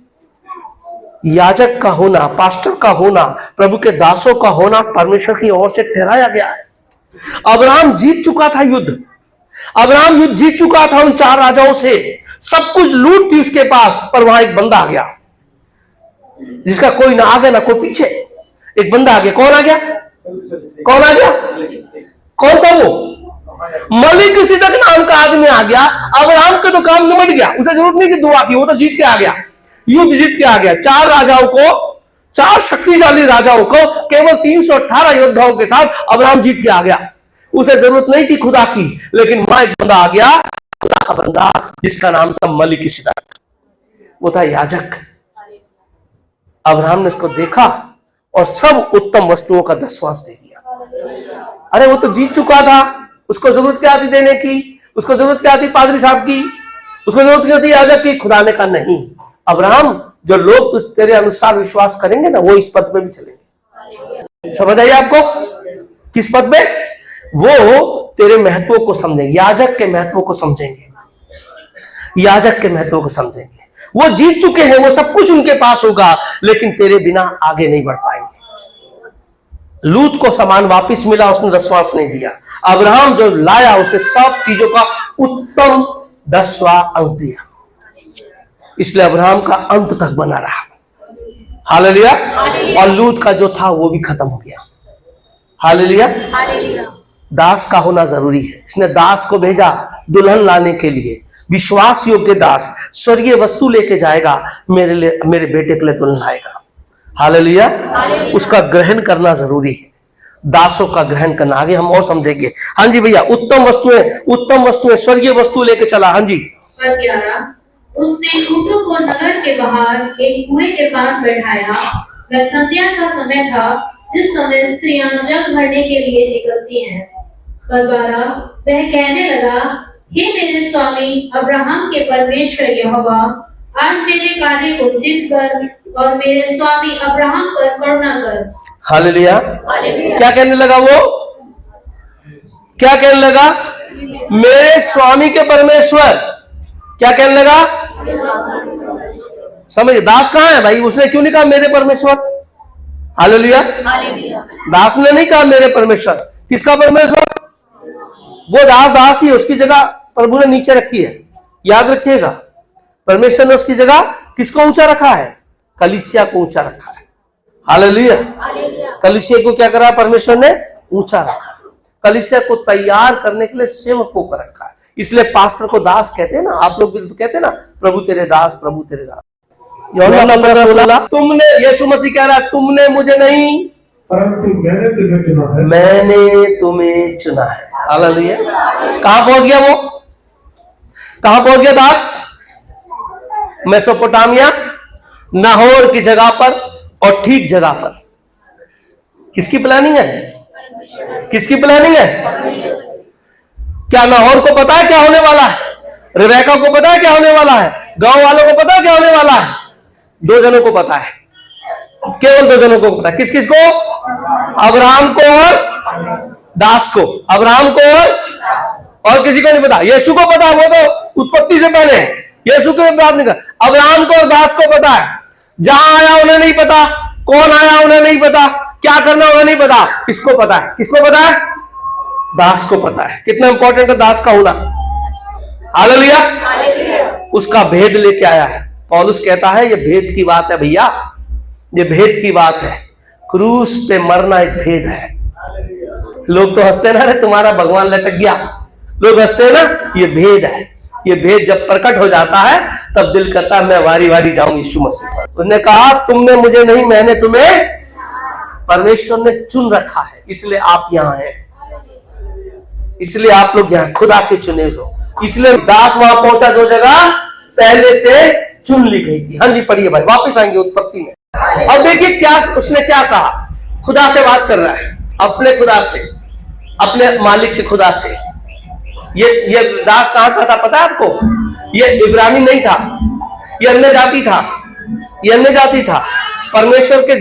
याजक का होना, पास्टर का होना, प्रभु के दासों का होना परमेश्वर की ओर से ठहराया गया है। अब्राहम जीत चुका था युद्ध। अब्राहम युद्ध जीत चुका था उन 4 राजाओं से। सब कुछ लूट थी उसके पास, पर वहां एक बंदा आ गया जिसका कोई ना आगे ना कोई पीछे। एक बंदा आ गया। कौन आ गया? कौन आ गया? कौन था वो? मलिकिसिदक नाम का आदमी आ गया। अब्राहम का तो काम निमट गया, उसे जरूरत नहीं कि दुआ की, वो तो जीत के आ गया, युद्ध जीत के आ गया। 4 राजाओं को, 4 शक्तिशाली राजाओं को केवल 318 योद्धाओं के साथ अब्राहम जीत के आ गया। उसे जरूरत नहीं थी खुदा की, लेकिन वहां एक बंदा आ गया, खुदा का बंदा, जिसका नाम था मलिकिसिदक। वो था याजक। अब्राहम ने उसको देखा और सब उत्तम वस्तुओं का दसवांश दे दिया। अरे वो तो जीत चुका था, उसको जरूरत क्या थी देने की? उसको जरूरत क्या थी पादरी साहब की? उसको जरूरत क्या थी याजक की? खुदा ने कहा नहीं अब्राहम, जो लोग तेरे अनुसार विश्वास करेंगे ना वो इस पद पे भी चलेंगे। समझ आई आपको? किस पद पे? वो तेरे महत्व को समझेंगे, याजक के महत्व को समझेंगे, याजक के महत्व को समझेंगे। वो जीत चुके हैं, वो सब कुछ उनके पास होगा, लेकिन तेरे बिना आगे नहीं बढ़ पाएंगे। लूत को सामान वापस मिला, उसने दसवांश नहीं दिया। अब्राहम जो लाया उसके सब चीजों का उत्तम 10वां अंश दिया। इसलिए अब्राहम का अंत तक बना रहा। हालेलुया। और लूत का जो था वो भी खत्म हो गया। हालेलुया। दास का होना जरूरी है। इसने दास को भेजा दुल्हन लाने के लिए। विश्वास योग्य दास स्वर्गीय वस्तु लेके जाएगा, मेरे बेटे के लिए दुल्हन लाएगा। हालेलुया। उसका ग्रहण करना जरूरी है, दासों का ग्रहण करना। आगे हम और समझेंगे। हाँ जी भैया, उत्तम वस्तुएं स्वर्गीय वस्तु लेके चला। हाँ जी। 11 उसने ऊँटों को नगर के बाहर एक कुएं के पास बैठाया। वह संध्या का समय था, जिस समय स्त्रियां जल भरने के लिए निकलती हैं। 12 वह कहने लगा, हे मेरे स्वामी अब्राहम के परमेश्वर यहोवा, आज मेरे कार्य को सिद्ध कर और मेरे स्वामी अब्राहम पर करुणा कर। हालेलुया। क्या कहने लगा वो? क्या कहने लगा? मेरे स्वामी के परमेश्वर। क्या कहने लगा? समझ, दास कहां है भाई? उसने क्यों नहीं कहा मेरे परमेश्वर? हालेलुया। दास ने नहीं कहा मेरे परमेश्वर। किसका परमेश्वर? वो दास ही है, उसकी जगह प्रभु ने नीचे रखी है। याद रखिएगा, परमेश्वर ने उसकी जगह किसको ऊंचा रखा है? कलीसिया को ऊंचा रखा है। हालेलुया। कलीसिया को क्या करा? परमेश्वर ने ऊंचा रखा। कलीसिया को तैयार करने के लिए सेवकों को रखा है। इसलिए पास्टर को दास कहते हैं ना। आप लोग भी तो कहते हैं ना, प्रभु तेरे दास, प्रभु तेरे दास। तुमने, यीशु मसीह कह रहा है, तुमने मुझे नहीं परंतु मैंने तुम्हें चुना है। मैंने तुम्हें चुना है। हालेलुया। कहां पहुंच गया वो? कहां पहुंच गया दास? मेसोपोटामिया, नाहोर की जगह पर और ठीक जगह पर। किसकी प्लानिंग है? किसकी प्लानिंग है? क्या नाहोर को पता है क्या होने वाला है? रिबेका को पता है क्या होने वाला है, गांव वालों को पता है क्या होने वाला है, 2 जनों को पता है, केवल 2 जनों को पता है। किस किस को? अब्राहम को और दास को, अब्राहम को और किसी को नहीं पता। यीशु को पता, वो तो उत्पत्ति से पहले है, यीशु को बात नहीं कर। अब्राहम को और दास को पता है, जहां आया उन्हें नहीं पता, कौन आया उन्हें नहीं पता, क्या करना उन्हें नहीं पता। किसको पता है? किसको पता है? दास को पता है। कितना इंपॉर्टेंट है दास का होना। हालेलुया। उसका भेद लेके आया है। पौलुस कहता है ये भेद की बात है भैया, ये भेद की बात है। क्रूस पे मरना एक भेद है। लोग तो हंसते ना, रे तुम्हारा भगवान लटक गया, लोग हंसते हैं ना, ये भेद है। ये भेद जब प्रकट हो जाता है तब दिल करता है मैं वारी वारी जाऊं यीशु मसीह पर। उसने कहा तुमने मुझे नहीं, मैंने तुम्हें, परमेश्वर ने चुन रखा है, इसलिए आप यहां हैं, इसलिए आप लोग यहां खुदा के चुने हो। इसलिए दास वहां पहुंचा जो जगह पहले से चुन ली गई थी। हाँ जी पढ़िए भाई, वापस आएंगे उत्पत्ति में। अब देखिए क्या उसने क्या कहा, खुदा से बात कर रहा है, अपने खुदा से, अपने मालिक के खुदा से। ये दास कहां का था पता है आपको? ये इब्रानी नहीं था, ये अन्य जाति था, ये अन्य जाति था, परमेश्वर के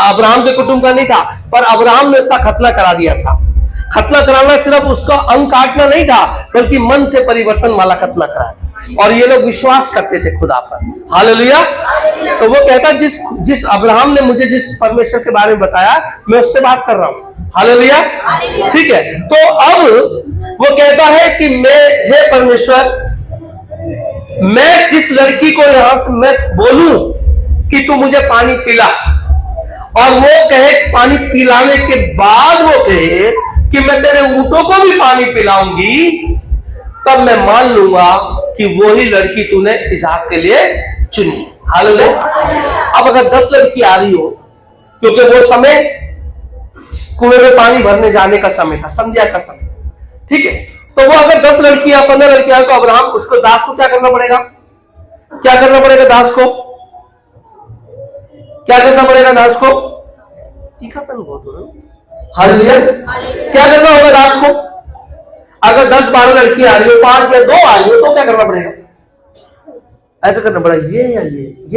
अब्राहम के कुटुंब का नहीं था। पर अब्राहम ने उसका खतना करा दिया था। खतना कराना सिर्फ उसका अंग काटना नहीं था, बल्कि मन से परिवर्तन वाला खतना कराया था। और ये लोग विश्वास करते थे खुदा पर। हालेलुया। तो वो कहता जिस अब्राहम ने मुझे जिस परमेश्वर के बारे में बताया, मैं उससे बात कर रहा हूं। हालेलुया। ठीक है, तो अब वो कहता है कि हे परमेश्वर, मैं जिस लड़की को यहां से मैं बोलूं कि तू मुझे पानी पिला, और वो कहे पानी पिलाने के बाद वो कहे कि मैं तेरे ऊंटों को भी पानी पिलाऊंगी, तब मैं मान लूंगा कि वही लड़की तूने इसहाक के लिए चुनी। हालेलुया। अब अगर 10 लड़की आ रही हो, क्योंकि वो समय कुएं में पानी भरने जाने का समय था, संध्या का समय, ठीक है, तो वो अगर 10 लड़कियां 15 लड़कियां तो अब्राहम उसको दास को क्या करना पड़ेगा? क्या करना पड़ेगा दास को? क्या करना पड़ेगा दास को? तीखापन बहुत हो रहा है। हालेलुया। क्या करना होगा दास को? अगर 10-12 लड़की आ रही हो, 5 या 2 आ रही हो, तो क्या करना पड़ेगा? ऐसा करना पड़ेगा, ये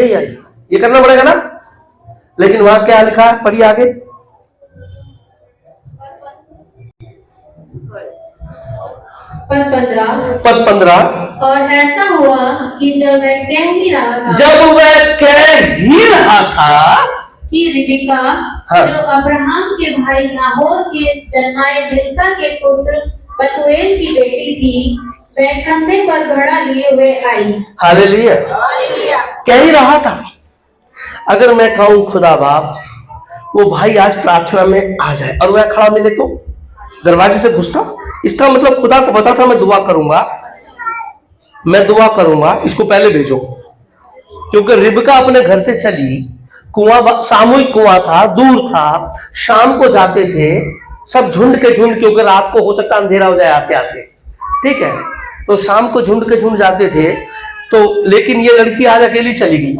या ये करना पड़ेगा ना। लेकिन वहां क्या लिखा है, पढ़िए आगे। पद 15। और ऐसा हुआ कि जब वह कह ही रहा था कि रिबेका, हाँ। जो अब्राहम के भाई नाहोर के जन्माए मिल्का के पुत्र बतूएल की बेटी थी, वह कंधे पर घड़ा लिए हुए आई। हालेलुया। कह ही रहा था। अगर मैं कहूं खुदा बाप, वो भाई आज प्रार्थना में आ जाए और वह खड़ा मिले तो दरवाजे से घुसता, इसका मतलब खुदा को पता था मैं दुआ करूंगा, इसको पहले भेजो। क्योंकि रिबका अपने घर से चली, कुआं सामूहिक कुआं था, दूर था, शाम को जाते थे सब झुंड के झुंड, क्योंकि रात को हो सकता अंधेरा हो जाए आते आते, ठीक है, तो शाम को झुंड के झुंड जाते थे। तो लेकिन ये लड़की आज अकेली चली गई,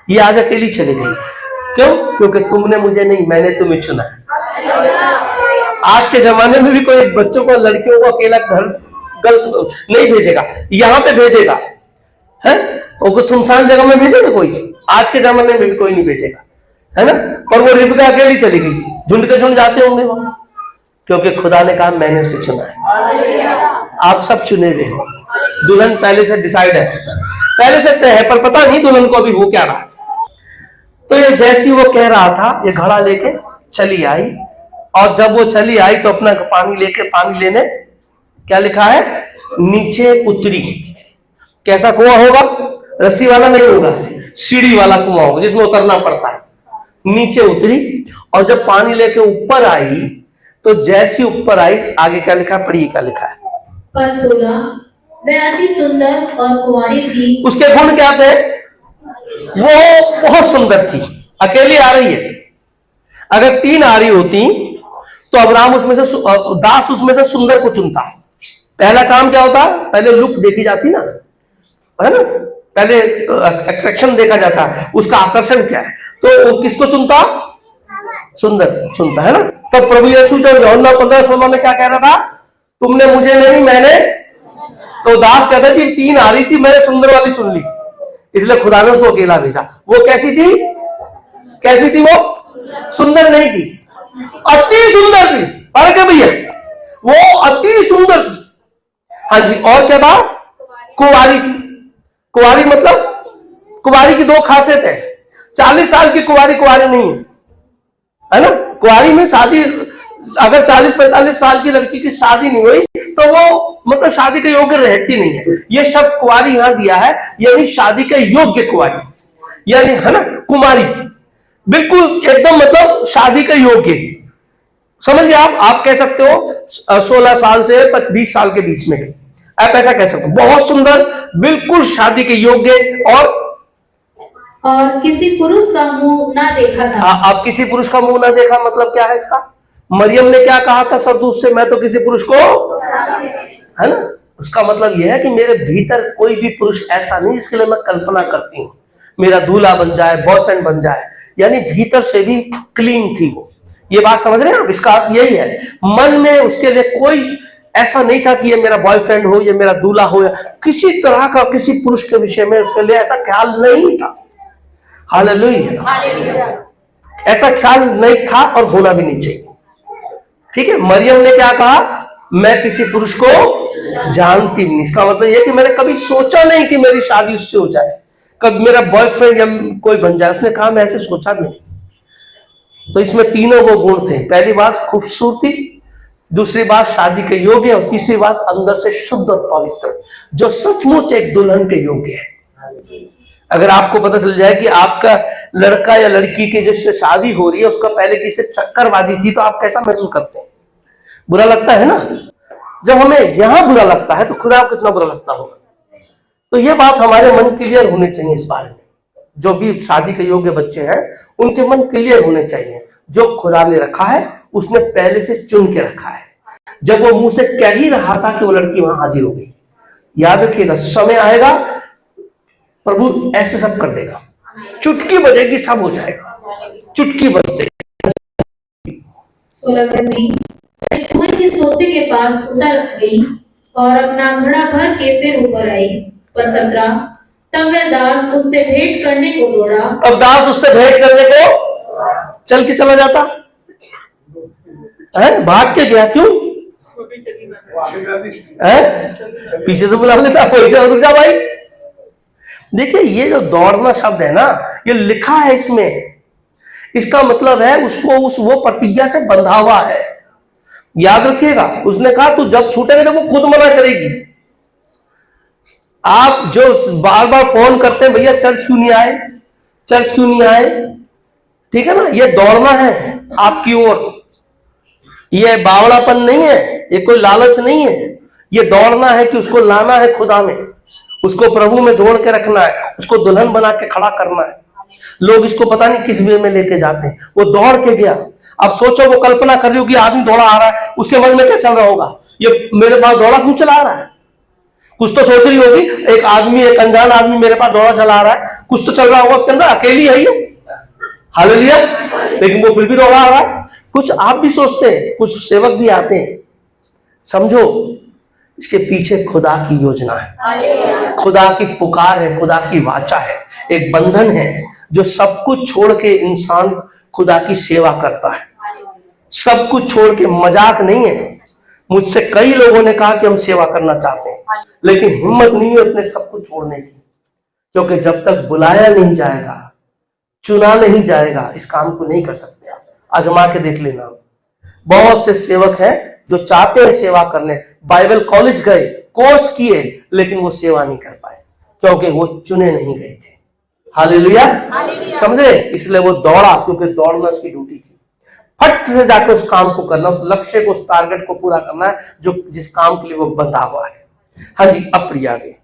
ये आज अकेली चली गई। क्यों? क्योंकि तुमने मुझे नहीं, मैंने तुम्हें चुना है। आज के जमाने में भी कोई बच्चों को, लड़कियों को अकेला घर गलत नहीं भेजेगा, यहां पे भेजेगा है, और सुनसान जगह में भेजेगा कोई? आज के जमाने में भी कोई नहीं भेजेगा, है ना। पर वो रिबका अकेली चली गई, झुंड के झुंड जाते होंगे वहां, क्योंकि खुदा ने कहा मैंने उसे चुना है। आप सब चुने हुए हो, दुल्हन पहले से डिसाइड है, पहले से तय है, पर पता नहीं दुल्हन को अभी हो क्या रहा। तो ये जैसी वो कह रहा था, ये घड़ा लेके चली आई, और जब वो चली आई तो अपना पानी लेके, पानी लेने, क्या लिखा है, नीचे उतरी। कैसा कुआं होगा? रस्सी वाला नहीं होगा, सीढ़ी वाला कुआं होगा जिसमें उतरना पड़ता है। नीचे उतरी और जब पानी लेके ऊपर आई, तो जैसी ऊपर आई, आगे क्या लिखा, पढ़िए क्या लिखा है। पद 16, वह अति सुंदर और कुंवारी थी। उसके गुण क्या थे? वो बहुत सुंदर थी, अकेली आ रही है। अगर 3 आ रही होती तो अब्राहम उसमें से, दास उसमें से सुंदर को चुनता। पहला काम क्या होता? पहले लुक देखी जाती ना, है ना, पहले अट्रैक्शन देखा जाता है, उसका आकर्षण क्या है, तो वो किसको चुनता? सुंदर चुनता, है ना। तब प्रभु यीशु जब यूहन्ना 15:16 में क्या कह रहा था? तुमने मुझे नहीं, मैंने, तो दास कहता कि 3 आ रही थी, मैंने सुंदर वाली चुन ली, इसलिए खुदा ने उसको अकेला भेजा। वो कैसी थी? कैसी थी वो? सुंदर नहीं थी, अति सुंदर थी। फर्क है भैया, वो अति सुंदर थी। हाँ जी, और क्या था? कुंवारी थी। कुंवारी मतलब, कुंवारी की 2 खासियत है। 40 साल की कुंवारी कुंवारी नहीं है ना। कुंवारी में शादी, अगर 40-45 साल की लड़की की शादी नहीं हुई तो वो मतलब शादी के योग्य रहती नहीं है। ये शब्द कुंवारी यहां दिया है, यानी शादी के योग्य कुंवारी, यानी है ना कुमारी, बिल्कुल एकदम मतलब शादी के योग्य। समझिए, आप कह सकते हो 16 साल से 20 साल के बीच में, आप ऐसा कह सकते हो। बहुत सुंदर, बिल्कुल शादी के योग्य। और किसी पुरुष का मुंह ना देखा था। अब किसी पुरुष का मुंह ना देखा मतलब क्या है इसका? मरियम ने क्या कहा था सरदूत से? मैं तो किसी पुरुष को, है ना। उसका मतलब यह है कि मेरे भीतर कोई भी पुरुष ऐसा नहीं जिसके लिए मैं कल्पना करती हूँ मेरा दूल्हा बन जाए, बॉयफ्रेंड बन जाए, यानी भीतर से भी क्लीन थी वो। ये बात समझ रहे हैं आप? इसका अर्थ यही है, मन में उसके लिए कोई ऐसा नहीं था कि ये मेरा बॉयफ्रेंड हो, ये मेरा दूल्हा हो, या किसी तरह का किसी पुरुष के विषय में उसके लिए ऐसा ख्याल नहीं था। हालेलुया। ऐसा ख्याल नहीं था और होना भी नहीं चाहिए। ठीक है, मरियम ने क्या कहा? मैं किसी पुरुष को जानती नहीं। इसका मतलब यह कि मैंने कभी सोचा नहीं कि मेरी शादी उससे हो जाए, कब मेरा बॉयफ्रेंड या कोई बन जाए। उसने कहा मैं ऐसे सोचा नहीं। तो इसमें तीनों वो गुण थे। पहली बात खूबसूरती, दूसरी बात शादी के योग्य, और तीसरी बात अंदर से शुद्ध और पवित्र, जो सचमुच एक दुल्हन के योग्य है। अगर आपको पता चल जाए कि आपका लड़का या लड़की की जिससे शादी हो रही है उसका पहले किसी चक्करबाजी थी, तो आप कैसा महसूस करते हैं? बुरा लगता है ना। जब हमें यहां बुरा लगता है तो खुदा को कितना बुरा लगता होगा। तो यह बात हमारे मन क्लियर होने चाहिए इस बारे में। जो भी शादी के योग्य बच्चे हैं उनके मन क्लियर होने चाहिए। जो खुदा ने रखा है उसने पहले से चुन के रखा है। जब वो मुंह से कह ही रहा था कि वो लड़की वहां हाजिर हो गई, याद रखिएगा समय आएगा प्रभु ऐसे सब कर देगा। चुटकी बजेगी सब हो जाएगा, चुटकी बजते। 16 कुएं के सोते के पास उतर गई और अपना घड़ा भर के फिर ऊपर आई। 17 तब वह दास उससे भेंट करने को दौड़ा। अब दास उससे भेंट करने को चल के चला जाता है, भाग के गया। क्यों है? पीछे से बुला लेता, रुक जा भाई। देखिए, ये जो दौड़ना शब्द है ना, ये लिखा है इसमें। इसका मतलब है उसको वो प्रतिज्ञा से बंधा हुआ है। याद रखिएगा, उसने कहा तू जब छूटेगा तो वो खुद मना करेगी। आप जो बार बार फोन करते हैं, भैया चर्च क्यों नहीं आए, चर्च क्यों नहीं आए, ठीक है ना, ये दौड़ना है आपकी ओर। ये बावड़ापन नहीं है, ये कोई लालच नहीं है। ये दौड़ना है कि उसको लाना है खुदा में, उसको प्रभु में जोड़ के रखना है, उसको दुल्हन बना के खड़ा करना है। लोग इसको पता नहीं किस वे में लेके जाते हैं। वो दौड़ के गया। अब सोचो, वो कल्पना कर रही होगी आदमी दौड़ा आ रहा है, उसके मन में क्या चल रहा होगा? ये मेरे पास दौड़ा क्यों चला आ रहा है? कुछ तो सोच रही होगी, एक आदमी, एक अनजान आदमी मेरे पास दौड़ा चला आ रहा है, कुछ तो चल रहा होगा उसके अंदर। अकेली है ये, हालेलुया, लेकिन वो फिर भी दौड़ा आ रहा है। कुछ आप भी सोचते हैं, कुछ सेवक भी आते हैं। समझो, इसके पीछे खुदा की योजना है, खुदा की पुकार है, खुदा की वाचा है, एक बंधन है जो सब कुछ छोड़ के इंसान खुदा की सेवा करता है। सब कुछ छोड़ के, मजाक नहीं है। मुझसे कई लोगों ने कहा कि हम सेवा करना चाहते हैं, लेकिन हिम्मत नहीं है उतने सब कुछ छोड़ने की, क्योंकि जब तक बुलाया नहीं जाएगा, चुना नहीं जाएगा, इस काम को नहीं कर सकते। आप आजमा के देख लेना। बहुत से सेवक हैं जो चाहते हैं सेवा करने, बाइबल कॉलेज गए, कोर्स किए, लेकिन वो सेवा नहीं कर पाए क्योंकि वो चुने नहीं गए थे। हालेलुया, समझे? इसलिए वो दौड़ा, क्योंकि दौड़ना उसकी ड्यूटी थी। फट से जाकर उस काम को करना, उस लक्ष्य को, उस टारगेट को पूरा करना है जो जिस काम के लिए वो बंधा हुआ है। हाँ जी, अब प्रिया आगे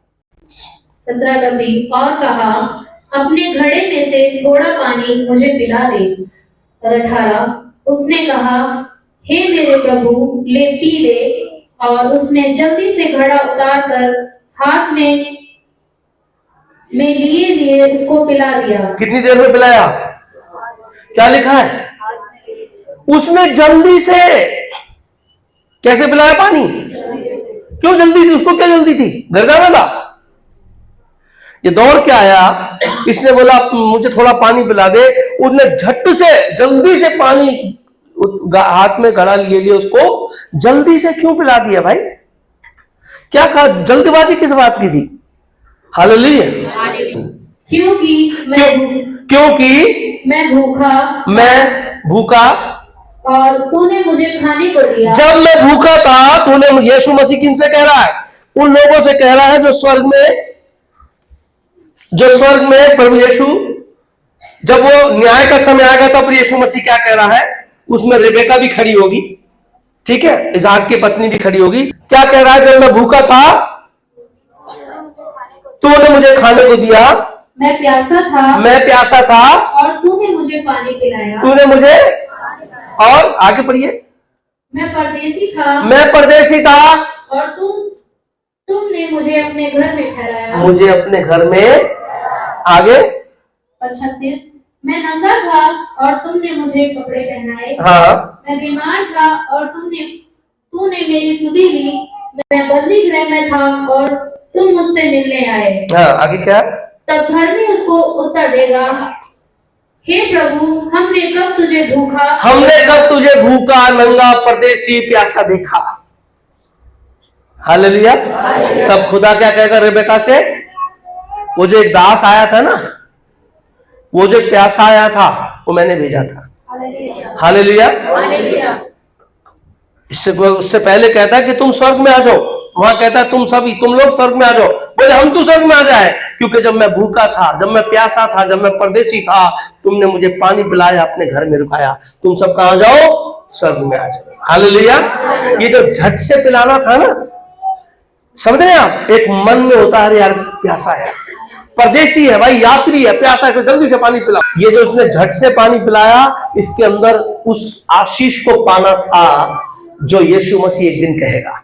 17 और कहा, अपने घड़े में से थोड़ा पानी मुझे पिला दे। 18 उसने कहा, हे मेरे प्रभु, ले पी ले। और उसने जल्दी से घड़ा उतार कर हाथ में लिए उसको पिला दिया। कितनी देर में पिलाया? क्या लिखा है? उसने जल्दी से। कैसे पिलाया पानी? क्यों जल्दी थी? उसको क्या जल्दी थी? घर जाना था। ये दौड़ के आया, इसने बोला मुझे थोड़ा पानी पिला दे। उसने झट से जल्दी से पानी हाथ में घड़ा लिए लिए उसको जल्दी से क्यों पिला दिया भाई? क्या कहा? जल्दबाजी किस बात की थी? हालेलुया। क्योंकि मैं भूखा और तूने मुझे खाने को दिया। जब मैं भूखा था तूने, यीशु मसीह किनसे कह रहा है? उन लोगों से कह रहा है जो स्वर्ग में प्रभु यीशु, जब वो न्याय का समय आएगा तब यीशु मसीह क्या कह रहा है? उसमें रिबेका भी खड़ी होगी, ठीक है, इसहाक की पत्नी भी खड़ी होगी। क्या कह रहा है? जब मैं भूखा था तूने मुझे खाने को दिया, मैं प्यासा था और तूने मुझे पानी पिलाया। और आगे पढ़िए। मैं परदेसी था और तुमने मुझे अपने घर में ठहराया। मुझे अपने घर में, आगे 36, मैं नंगा था और तुमने मुझे कपड़े पहनाए। हाँ, मैं बीमार था और तूने मेरी सुधि ली। मैं बंदी गृह में था और तुम मुझसे मिलने आए। हाँ, आगे क्या? तब धर्मी उसको उत्तर देगा, हे प्रभु, हमने कब तुझे भूखा, नंगा, परदेसी, प्यासा देखा। हालेलुया। तब खुदा क्या कहेगा रिबेका से? वो जो एक दास आया था ना, वो जो प्यासा आया था, वो मैंने भेजा था। हालेलुया। उससे पहले कहता है कि तुम स्वर्ग में आ जाओ। वहां कहता है तुम लोग स्वर्ग में आ जाओ। बोले हम तो स्वर्ग में आ जाए, क्योंकि जब मैं भूखा था, जब मैं प्यासा था, जब मैं परदेसी था, तुमने मुझे पानी पिलाया, अपने घर में रुकाया। तुम सब कहां जाओ? स्वर्ग में आ जाओ। हालेलुया। ये जो झट से पिलाना था ना, समझ रहे हैं आप? एक मन में होता है यार प्यासा है, परदेसी है भाई, यात्री है, प्यासा है, जल्दी से पानी पिला। ये जो उसने झट से पानी पिलाया, इसके अंदर उस आशीष को पाना था जो यीशु मसीह एक दिन कहेगा।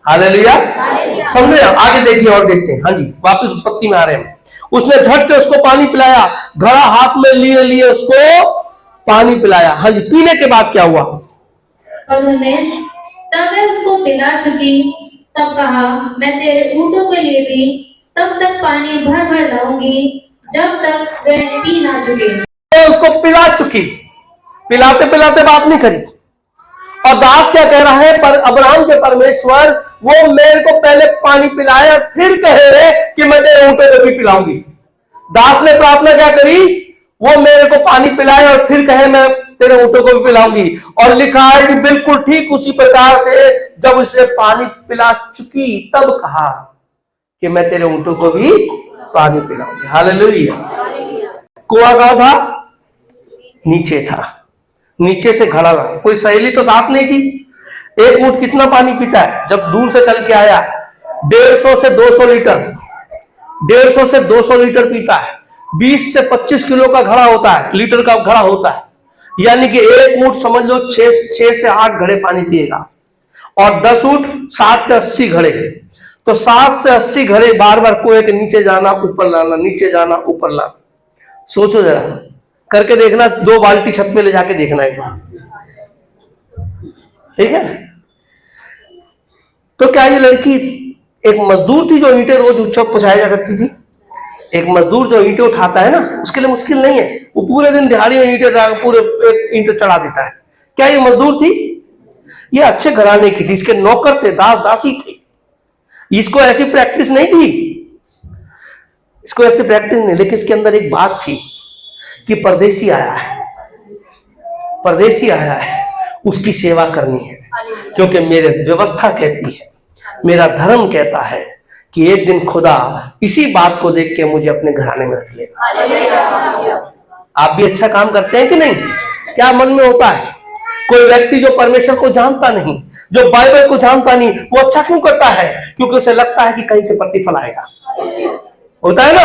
हालेलुया। समझ रहे? आगे देखिए और देखते हैं। हाँ जी, वापस उत्पत्ति में आ रहे हैं। उसने झट से उसको पानी पिलाया, घड़ा हाथ में लिए लिए उसको पानी पिलाया। हाँ जी, पीने के बाद क्या हुआ? तब मैं उसको पिला चुकी, तब कहा, मैं तेरे ऊँटों के लिए भी तब तक पानी भर भर लाऊंगी जब तक वह पी ना चुके। उसको पिला चुकी, पिलाते पिलाते बात नहीं करी। और दास क्या कह रहा है? पर अब्राहम के परमेश्वर वो मेरे को पहले पानी पिलाए और फिर कहे कि मैं तेरे ऊँटों को भी पिलाऊंगी। दास ने प्रार्थना क्या करी? वो मेरे को पानी पिलाए और फिर कहे मैं तेरे ऊँटों को भी पिलाऊंगी। और लिखा है कि बिल्कुल ठीक उसी प्रकार से जब उसे पानी पिला चुकी तब कहा कि मैं तेरे ऊँटों को भी पानी पिलाऊंगी। हालेलुया। कुआं कहां था? नीचे था। नीचे से घड़ा ला, कोई सहेली तो साथ नहीं थी। एक ऊंट कितना पानी पीता है? जब दूर से चल के आया 150 से 200 लीटर, 150 से 200 लीटर पीता है। 20 से 25 किलो का घड़ा होता है, लीटर का घड़ा होता है। यानी कि एक ऊंट समझ लो 6 से 8 घड़े पानी पिएगा। और 10 ऊंट 60 से 80 घड़े। तो 60 से 80 घड़े बार बार कुएं के नीचे जाना, ऊपर लाना, नीचे जाना, ऊपर लाना। सोचो जरा, करके देखना, 2 बाल्टी छत पे ले जाके देखना एक बार, ठीक है? तो क्या ये लड़की एक मजदूर थी जो ईंटें रोज ऊंचा पहुंचाया करती थी? एक मजदूर जो ईंटें उठाता है ना, उसके लिए मुश्किल नहीं है। वो पूरे दिन दिहाड़ी में ईंटें पूरे ईंटें चढ़ा देता है। क्या ये मजदूर थी? ये अच्छे घराने की थी, इसके नौकर थे, दास दासी थे। इसको ऐसी प्रैक्टिस नहीं थी, इसको ऐसी प्रैक्टिस नहीं। लेकिन इसके अंदर एक बात थी कि परदेसी आया है, उसकी सेवा करनी है। क्योंकि मेरे व्यवस्था कहती है, मेरा धर्म कहता है कि एक दिन खुदा इसी बात को देख के मुझे अपने घराने में रख लेगा। आप भी अच्छा काम करते हैं कि नहीं? क्या मन में होता है? कोई व्यक्ति जो परमेश्वर को जानता नहीं, जो बाइबल को जानता नहीं, वो अच्छा क्यों करता है? क्योंकि उसे लगता है कि कहीं से प्रतिफल आएगा। होता है ना,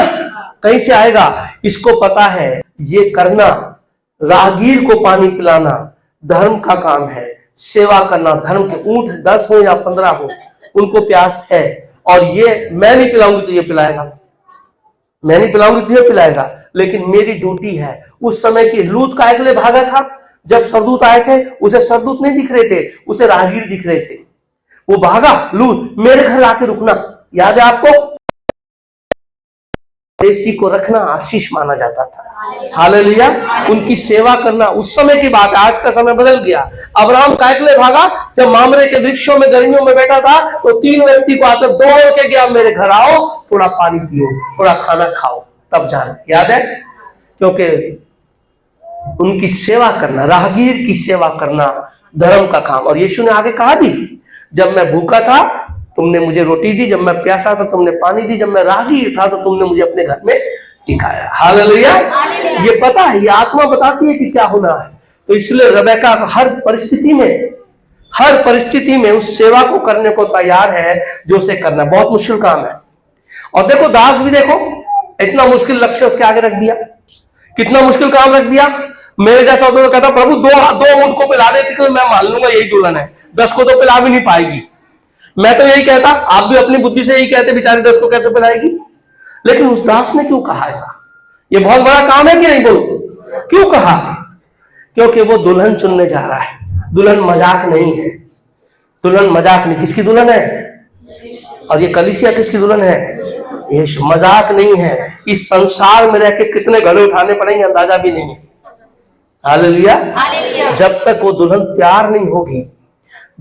कहीं से आएगा। इसको पता है ये करना, राहगीर को पानी पिलाना धर्म का काम है, सेवा करना धर्म के। ऊंट 10 हो या 15 हो, उनको प्यास है, और ये मैं नहीं पिलाऊंगी तो ये पिलाएगा, मैं नहीं पिलाऊंगी तो ये पिलाएगा। लेकिन मेरी ड्यूटी है। उस समय की लूत काहे के लिए भागा था? जब सरदूत आए थे, उसे सरदूत नहीं दिख रहे थे, उसे राहगीर दिख रहे थे। वो भागा, लूत मेरे घर आके रुकना। याद है आपको? परदेशी को रखना आशीष माना जाता था। हालेलुया। उनकी सेवा करना उस समय की बात है, आज का समय बदल गया। अब्राहम काय के लिए भागा? जब मामरे के वृक्षों में गर्मियों में बैठा था तो 3 व्यक्ति को आकर दौड़ के गया, मेरे घर आओ, थोड़ा पानी पियो, थोड़ा खाना खाओ, तब जाना। याद है? क्योंकि उनकी सेवा करना, राहगीर की सेवा करना धर्म का काम। और यीशु ने आगे कहा भी, जब मैं भूखा था तुमने मुझे रोटी दी, जब मैं प्यासा था तुमने पानी दी, जब मैं राहगीर था तो तुमने मुझे अपने घर में टिकाया। हालेलुया। ये पता है, ये आत्मा बताती है कि क्या होना है। तो इसलिए रेबेका हर परिस्थिति में उस सेवा को करने को तैयार है जो उसे करना बहुत मुश्किल काम है। और देखो दास भी, देखो इतना मुश्किल लक्ष्य उसके आगे रख दिया, कितना मुश्किल काम रख दिया। मेरे जैसा होता तो कहता प्रभु दो ऊंट को पिला देती कि मैं मान लूंगा यही दुल्हन है, 10 को तो पिला भी नहीं पाएगी। मैं तो यही कहता, आप भी अपनी बुद्धि से यही कहते, बेचारे 10 को कैसे पिलाएगी। लेकिन उस दास ने क्यों कहा ऐसा? ये बहुत बड़ा काम है कि नहीं? बोलो क्यों कहा? क्योंकि वो दुल्हन चुनने जा रहा है। दुल्हन मजाक नहीं है, दुल्हन मजाक नहीं। किसकी दुल्हन है? और ये कलीसिया किसकी दुल्हन है? यीशु। मजाक नहीं है। इस संसार में रह के कितने घड़े उठाने पड़ेंगे अंदाजा भी नहीं है। हालेलुया। जब तक वो दुल्हन तैयार नहीं होगी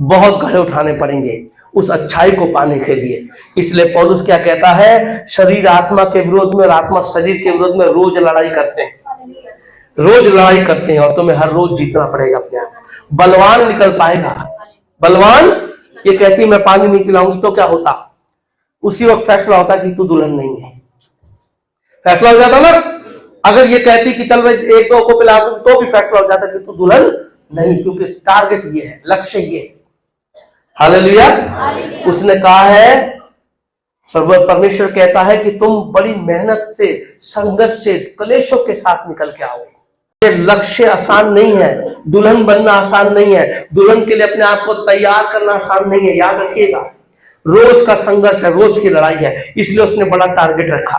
बहुत घड़े उठाने पड़ेंगे उस अच्छाई को पाने के लिए। इसलिए पौलुस क्या कहता है? शरीर आत्मा के विरोध में और आत्मा शरीर के विरोध में रोज लड़ाई करते हैं, रोज लड़ाई करते हैं। और तुम्हें हर रोज जीतना पड़ेगा अपने आप। बलवान निकल पाएगा। बलवान ये कहती मैं पानी नहीं पिलाऊंगी तो क्या होता? उसी वक्त फैसला होता कि तू दुल्हन नहीं है। फैसला हो जाता ना। अगर ये कहती कि चल भाई 1-2 को पिला दूं तो भी फैसला हो जाता कि तू दुल्हन नहीं, क्योंकि टारगेट ये है, लक्ष्य ये है। हालेलुया। उसने कहा है, परमेश्वर कहता है कि तुम बड़ी मेहनत से, संघर्ष से, क्लेशों के साथ निकल के आओगे। ये लक्ष्य आसान नहीं है, दुल्हन बनना आसान नहीं है, दुल्हन के लिए अपने आप को तैयार करना आसान नहीं है। याद रखिएगा, रोज का संघर्ष है, रोज की लड़ाई है। इसलिए उसने बड़ा टारगेट रखा।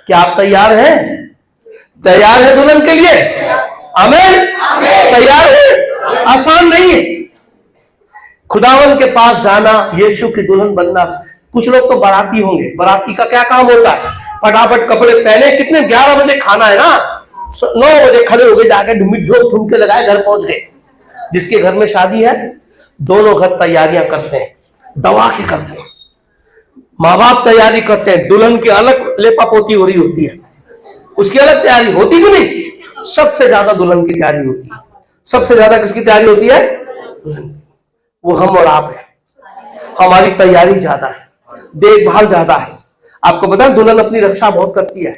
क्या आप तैयार हैं? तैयार है दुल्हन के लिए? आमीन। तैयार है? आसान नहीं है खुदावन के पास जाना, यीशु की दुल्हन बनना। कुछ लोग तो बाराती होंगे, बाराती का क्या काम होता है? फटाफट कपड़े पहने, कितने 11 बजे खाना है ना, 9 बजे खड़े हो गए, जाके ठुमके लगाए, घर पहुंच गए। जिसके घर में शादी है दोनों घर तैयारियां करते हैं, दवा के करते हैं। माँ बाप तैयारी करते हैं, दुल्हन की अलग लेपा पोती हो रही होती है, उसकी अलग तैयारी होती कि नहीं? सबसे ज्यादा दुल्हन की तैयारी होती है। सबसे ज्यादा किसकी तैयारी होती है? दुल्हन। वो हम और आप है। हमारी तैयारी ज्यादा है, देखभाल ज्यादा है। आपको पता है दुल्हन अपनी रक्षा बहुत करती है।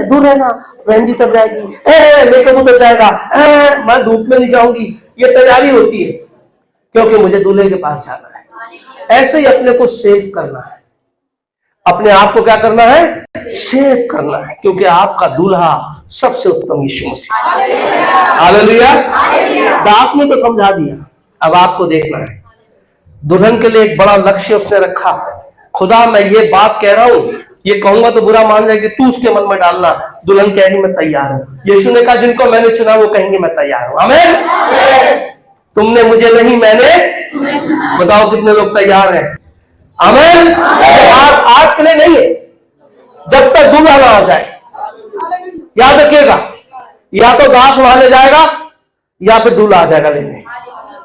दूर रहना, मेहंदी तब जाएगी, मेकअप उतर जाएगा, मैं धूप में नहीं जाऊंगी। ये तैयारी होती है क्योंकि मुझे दूल्हे के पास जाना है। ऐसे ही अपने को सेव करना है, अपने आप को क्या करना है? सेव करना है, क्योंकि आपका दूल्हा सबसे उत्तम यीशु मसीह। हालेलुया। दास ने तो समझा दिया, अब आपको देखना है। दुल्हन के लिए एक बड़ा लक्ष्य उसने रखा। खुदा मैं ये बात कह रहा हूं, ये कहूंगा तो बुरा मान जाए कि तू उसके मन में डालना। दुल्हन कहेगी मैं तैयार हूं। यीशु ने कहा जिनको मैंने चुना वो कहेंगे मैं तैयार हूं। आमीन। तुमने मुझे नहीं, मैंने। बताओ कितने लोग तैयार हैं? आमीन। आज के लिए नहीं है, जब तक दूल्हा ना हो जाए। याद रखिएगा, या तो दास वहां ले जाएगा या फिर दूल्हा आ जाएगा लेने।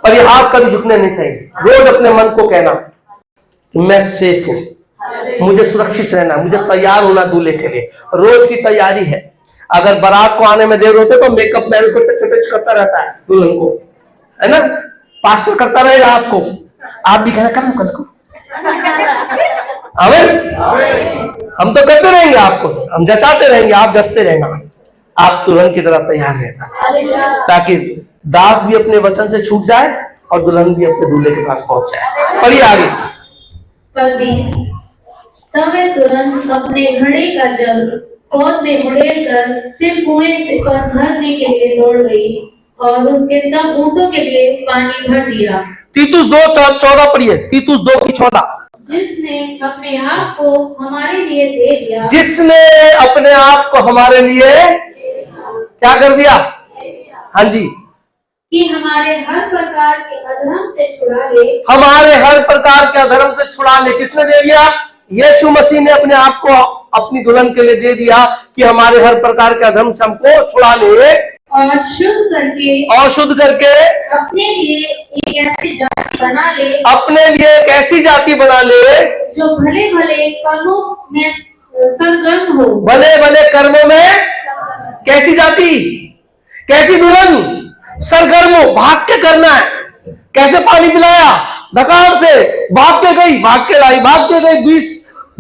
और ये हाथ कभी झुकने नहीं चाहिए। रोज अपने मन को कहना कि मैं सेफ हूं, मुझे सुरक्षित रहना, मुझे तैयार होना दूल्हे के लिए। रोज की तैयारी है। अगर बारात को आने में देर होते तो मेकअप मैन को टच करता रहता है दुल्हन को, है ना? पास्टर करता रहेगा आपको, आप भी कहना कर कल को। आमीन। हम तो करते रहेंगे, आपको हम जचाते रहेंगे, आप जचते रहना। आप दुल्हन की तरह तैयार रहना, ताकि दास भी अपने वचन से छूट जाए और दुल्हन भी अपने दूल्हे के पास पहुंच जाए। और ये आगे तब वे तुरंत अपने घड़े का जल पौध में उड़ेल कर फिर कुएं से पर भरने के लिए दौड़ गई और उसके सब ऊँटों के लिए पानी भर दिया। तीतुस 2:14 पढ़िए। तीतुस 2:14। जिसने अपने आप को हमारे लिए दे दिया, जिसने अपने आप को हमारे लिए क्या कर दिया? हाँ जी, कि हमारे हर प्रकार के अधर्म से छुड़ा ले। हमारे हर प्रकार के अधर्म से छुड़ा ले। किसने दे दिया? यीशु मसीह ने अपने आप को अपनी दुल्हन के लिए दे दिया कि हमारे हर प्रकार के अधर्म से हमको छुड़ा ले और शुद्ध करके अपने लिए एक ऐसी जाति बना ले, अपने लिए एक ऐसी जाति बना ले जो भले भले कर्मों में सरगर्म हो। भले भले कर्मों में कैसी जाति, कैसी दुल्हन? सरगर्म हो, भाग के करना है। कैसे पानी पिलाया? धकार से भाग के गई, भाग के लाई, भाग के गई।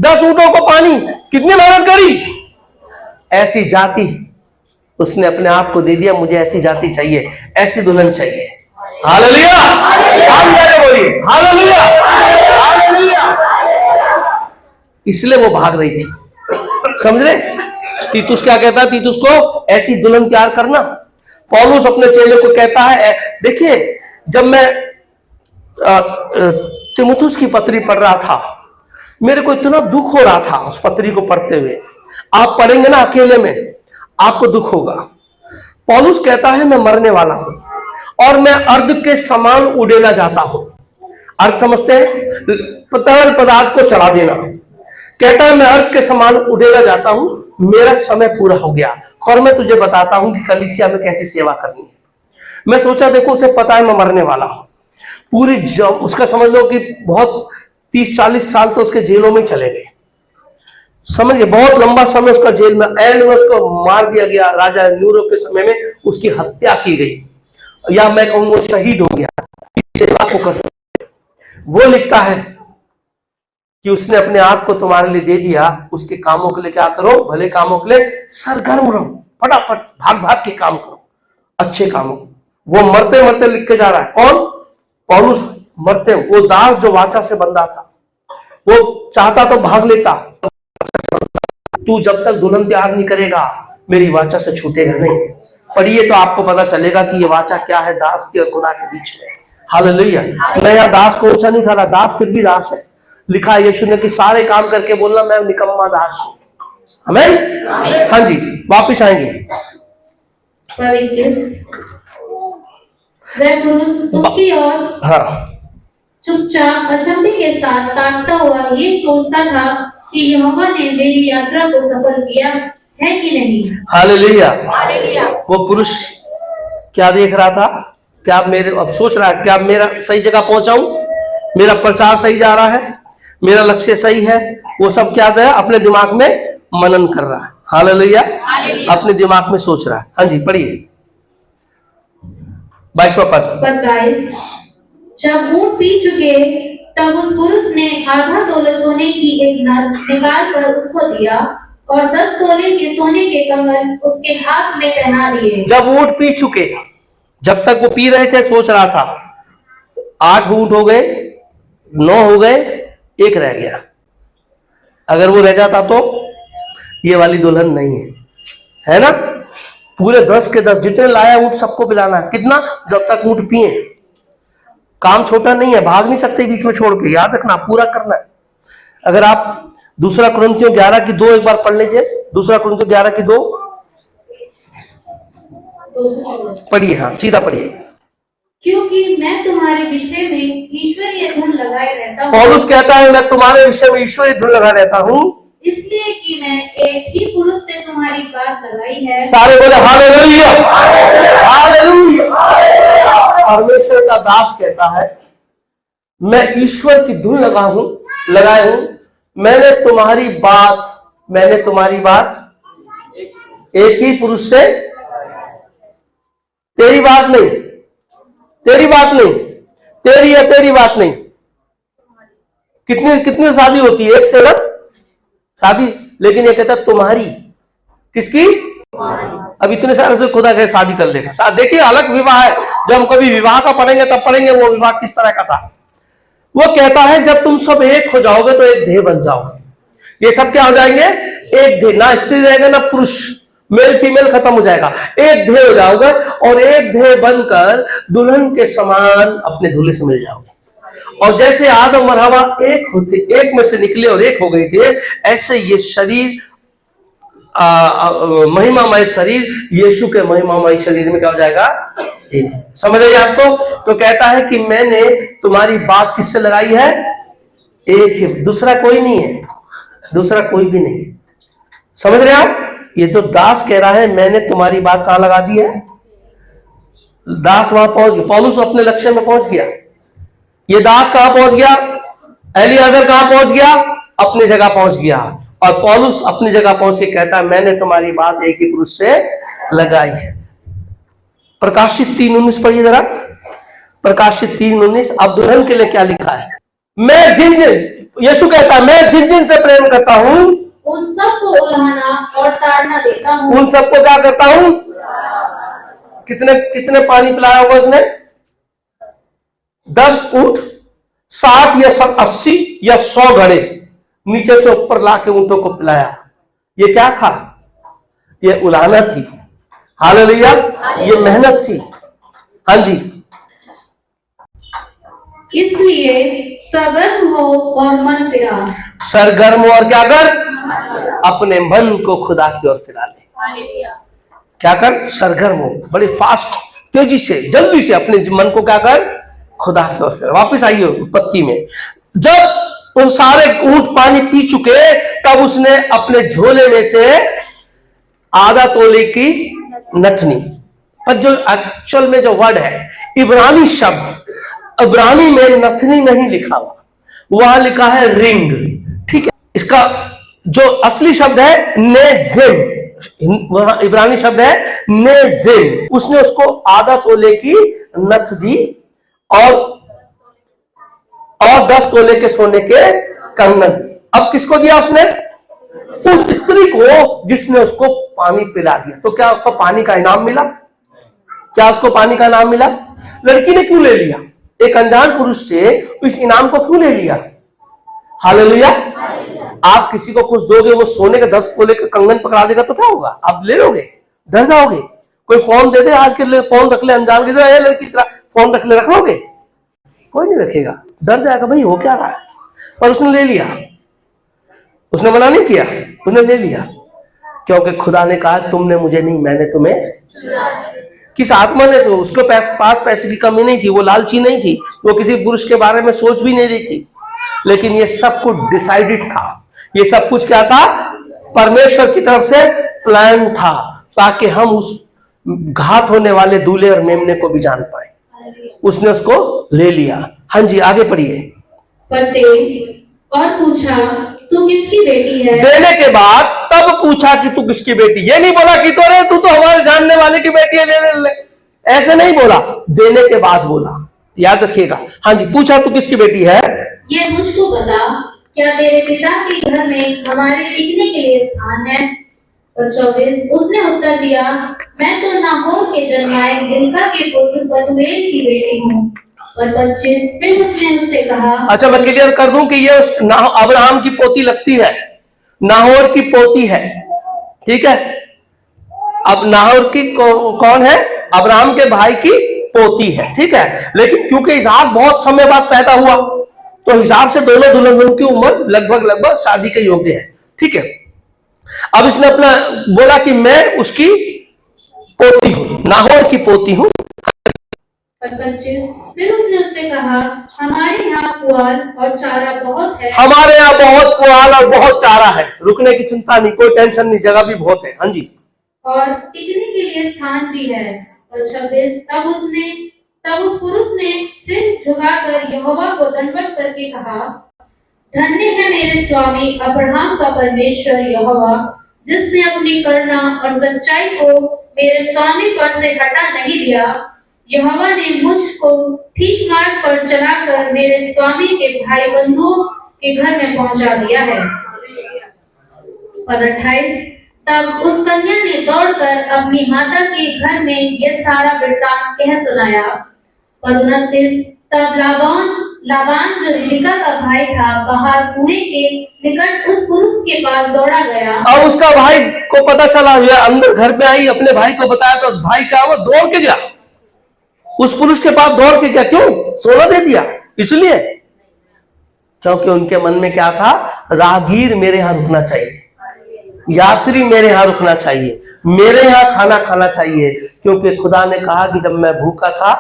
10 ऊँटों को पानी, कितनी मेहनत करी। ऐसी जाति उसने अपने आप को दे दिया। मुझे ऐसी जाति चाहिए, ऐसी दुल्हन चाहिए। हालेलुया, हम जाके बोलिए हालेलुया, हालेलुया। इसलिए वो भाग रही थी। समझ रहे? तीतुस क्या कहता है? तीतुस को ऐसी दुल्हन तैयार करना। पौलुस अपने चेले को कहता है, देखिए जब मैं तीमुथियुस की पत्री पढ़ रहा था, मेरे को इतना दुख हो रहा था उस पत्री को पढ़ते हुए। आप पढ़ेंगे ना अकेले में, आपको दुख होगा। पौलुस कहता है मैं मरने वाला हूं और मैं अर्ध के समान उड़ेला जाता हूं। अर्ध समझते हैं? तरल पदार्थ को चढ़ा देना। कहता है मैं अर्ध के समान उड़ेला जाता हूं, मेरा समय पूरा हो गया और मैं तुझे बताता हूं कि कलीसिया में कैसी सेवा करनी है। मैं सोचा देखो उसे पता है मैं मरने वाला हूं। पूरी उसका समझ लो कि बहुत 30-40 साल तो उसके जेलों में चले गए। समझ गए? बहुत लंबा समय उसका जेल में। एंड में उसको मार दिया गया। राजा न्यूरो के समय में उसकी हत्या की गई, या मैं कहूँ वो शहीद हो गया। वो लिखता है कि उसने अपने आप को तुम्हारे लिए दे दिया। उसके कामों के लिए क्या करो? भले कामों के लिए सरगर्म रहो, फटाफट भाग भाग के काम करो, अच्छे कामों। वो मरते मरते लिख के जा रहा है। कौन? पौलुस मरते। वो दास जो वाचा से बंधा था, वो चाहता तो भाग लेता। तू जब तक दुल्हन तैयार नहीं करेगा मेरी वाचा से छूटेगा नहीं। पढ़िए तो आपको पता चलेगा कि ये वाचा क्या है दास की और खुदा के बीच में। हालेलुया। मैं यहाँ दास को ऊंचा नहीं करा, दास फिर भी दास है। लिखा है यीशु ने कि सारे काम करके बोलना मैं निकम्मा दास हूं। हमें हाँ जी, वापिस आएंगे। वह पुरुष उसकी ओर हाँ चुपचाप अचंभे के साथ ताकता हुआ ये सोचता था कि यहोवा ने मेरी यात्रा को सफल किया है कि नहीं। हालेलुया। वो पुरुष क्या देख रहा था? क्या मेरे अब सोच रहा है क्या मेरा सही जगह पहुंचाऊं, मेरा प्रचार सही जा रहा है, मेरा लक्ष्य सही है? वो सब क्या है? अपने दिमाग में मनन कर रहा है। हालेलुया। अपने दिमाग में सोच रहा है। हाँ जी पढ़िए 22वां पद। जब ऊंट पी चुके तब उस पुरुष ने आधा तोला सोने की एक नथ निकाल कर उसको दिया और 10 तोले के सोने के कंगन उसके हाथ में पहना दिए। जब ऊंट पी चुके, जब तक वो पी रहे थे सोच रहा था 8 ऊंट हो गए, 9 हो गए, 1 रह गया। अगर वो रह जाता तो ये वाली दुल्हन नहीं है ना? पूरे 10 के 10 जितने लाया ऊंट सबको पिलाना है। कितना? जब तक ऊंट पिए। काम छोटा नहीं है, भाग नहीं सकते बीच में छोड़ के। याद रखना, पूरा करना है। अगर आप 2 कुरिन्थियों 11 की 2 एक बार पढ़ लीजिए। 2 कुरिन्थियों 11 की 2 पढ़िए। हाँ सीधा पढ़िए। क्योंकि मैं तुम्हारे विषय में ईश्वरीय धुन लगाए रहता हूँ। पौलुस कहता है मैं तुम्हारे विषय में ईश्वरीय धुन लगा रहता हूँ, इसलिए कि मैं एक ही पुरुष से तुम्हारी बात लगाई है। सारे बोले हालेलुया, हालेलुया। परमेश्वर का दास कहता है मैं ईश्वर की धुन लगाए हूं। मैंने तुम्हारी बात एक ही पुरुष से, तेरी बात नहीं, तेरी है, तेरी बात नहीं। कितनी शादी होती है? 1 से ना शादी, लेकिन ये कहता तुम्हारी। किसकी? अब इतने सारे से खुदा कहे शादी कर लेगा। देखिए अलग विवाह है। जब हम कभी विवाह का पढ़ेंगे तब पढ़ेंगे वो विवाह किस तरह का था। वो कहता है जब तुम सब एक हो जाओगे तो एक देह बन जाओगे। ये सब क्या हो जाएंगे? एक देह। ना स्त्री रहेगा ना पुरुष, मेल फीमेल खत्म हो जाएगा, एक देह हो जाओगे और एक देह बनकर दुल्हन के समान अपने दूल्हे से मिल जाओगे। और जैसे आदम और हवा एक में से निकले और एक हो गए थे, ऐसे ये शरीर महिमामय शरीर यीशु के महिमामय शरीर में क्या हो जाएगा, एक। समझ रही आपको? तो कहता है कि मैंने तुम्हारी बात किससे लगाई है, एक ही, दूसरा कोई नहीं है, दूसरा कोई भी नहीं है। समझ रहे आप? ये तो दास कह रहा है मैंने तुम्हारी बात कहां लगा दी है, दास वहां पहुंच गया, पौलुस अपने लक्ष्य में पहुंच गया। ये दास कहां पहुंच गया, एलियाजर कहां पहुंच गया, अपनी जगह पहुंच गया। और पौलुस अपनी जगह पहुंच के कहता है मैंने तुम्हारी बात एक ही पुरुष से लगाई है। प्रकाशित 3:19 पढ़िए जरा, प्रकाशित 3:19। अब दुल्हन के लिए क्या लिखा है, मैं जिन यीशु कहता है मैं जिन जिन से प्रेम करता हूं उन सबको उल्हाना और ताड़ना देता हूँ। उन सबको क्या करता हूं, कितने कितने पानी पिलाया होगा उसने, 10 ऊंट, 60 या 80 या 100 घड़े नीचे से ऊपर लाके ऊंटों को पिलाया। ये क्या था, ये उलाहना थी। हालेलुया, ये मेहनत थी। हाँ जी, इसलिए सरगर्म हो और मन फिरा। सरगर्म और क्या कर, अपने मन को खुदा की ओर फिरा ले। क्या कर, सरगर्म हो, बड़े फास्ट, तेजी से, जल्दी से अपने मन को क्या कर, खुदा की ओर फिरा। वापिस आइए उत्पत्ति में, जब उन सारे ऊंट पानी पी चुके तब उसने अपने झोले में से आधा तोले की नथनी, पर जो एक्चुअल में जो वर्ड है इब्रानी शब्द, इब्रानी में नथनी नहीं लिखा हुआ, वहां लिखा है रिंग। ठीक है, इसका जो असली शब्द है नेजिम, वहां इब्रानी शब्द है नेजिम। उसने उसको आधा तोले की नथ दी और 10 तोले के सोने के कंगन दी। अब किसको दिया उसने, उस स्त्री को जिसने उसको पानी पिला दिया। तो क्या उसको पानी का इनाम मिला, क्या उसको पानी का इनाम मिला? लड़की ने क्यों ले लिया, एक अनजान पुरुष से इस इनाम को क्यों ले लिया? हालेलुया। आप किसी को कुछ दोगे, वो सोने के 10 तोले के कंगन पकड़ा देगा तो क्या होगा, आप ले लोगे, डर जाओगे। कोई फोन दे दे, आज के लिए फोन रख ले, अनजान की तरह लड़की तरह फोन रख ले, रख लोगे? कोई नहीं रखेगा, डर जाएगा, भाई हो क्या रहा है। पर उसने ले लिया, उसने मना नहीं किया, उसने ले लिया, क्योंकि खुदा ने कहा तुमने मुझे नहीं, मैंने तुम्हें। किस आत्मा ने, उसके पास पैसे की कमी नहीं थी, वो लालची नहीं थी, वो किसी पुरुष के बारे में सोच भी नहीं रही थी, लेकिन ये सब कुछ डिसाइडेड था। ये सब कुछ क्या था, परमेश्वर की तरफ से प्लान था, ताकि हम उस घात होने वाले दूल्हे और मेमने को भी जान पाए। उसने उसको ले लिया। हाँ जी, आगे पढ़िए। और पूछा तू किसकी बेटी है? देने के बाद तब पूछा कि तू किसकी बेटी, ये नहीं बोला कि तू तो हमारे जानने वाले की बेटी है, ले। ऐसे नहीं बोला, देने के बाद बोला, याद रखिएगा। हाँ जी, पूछा तू किसकी बेटी है? ये मुझको बता, क्या तेरे पिता के घर में हमारे टिकने के लिए स्थान है? और 24, उसने उत्तर दिया, मैं तो नाहोर के जन्माए मिल्का के पुत्र पतूएल की बेटी हूँ। और 25, फिर उसने उससे कहा, अच्छा मैं क्लियर कर दूं कि ये अब्राहम की पोती लगती है, नाहोर की पोती है। ठीक है, अब नाहोर की कौन है? अब्राहम के भाई की पोती है। ठीक है, लेकिन क्योंकि इसहाक बहुत समय बाद पैदा हुआ, तो हिसाब से दोनों दुल्हन की उम्र लगभग शादी के योग्य है। ठीक है, अब इसने अपना बोला कि मैं उसकी पोती हूं, नाहोर की पोती हूं। 25, फिर उसने उससे कहा, हमारे यहाँ पुआल और चारा बहुत है। हमारे यहाँ बहुत पुआल और बहुत चारा है, रुकने की चिंता नहीं, कोई टेंशन नहीं, जगह भी बहुत है। हाँ जी, और टिकने के लिए स्थान भी है। और 26, तब उस पुरुष ने सिर झुकाकर यहोवा को दंडवत करके कहा, धन्य है मेरे स्वामी अब्राहम का परमेश्वर यहोवा, जिसने अपनी करुणा और सच्चाई को मेरे स्वामी पर से हटा नहीं दिया। यहोवा ने मुझको ठीक मार्ग पर चलाकर मेरे स्वामी के भाई बंधुओं के घर में पहुंचा दिया है। और 28, तब उस कन्या ने दौड़कर अपनी माता के घर में यह सारा वृत्तांत कह सुनाया। और 29, तब लाबान जो रिबका का भाई था, बाहर कुएं के निकट उस पुरुष के पास दौड़ा गया। अब उसका भाई को पता चला, यह अंदर घर में आई, अपने भाई को बताया, तो भाई क्या हुआ, दौड़ के गया उस पुरुष के पास, दौड़ के गया। क्यों? सोना दे दिया, इसलिए क्योंकि उनके मन में क्या था, राहगीर मेरे यहां रुकना चाहिए। यात्री मेरे यहाँ रुकना चाहिए, मेरे यहाँ खाना खाना चाहिए, क्योंकि खुदा ने कहा कि जब मैं भूखा था,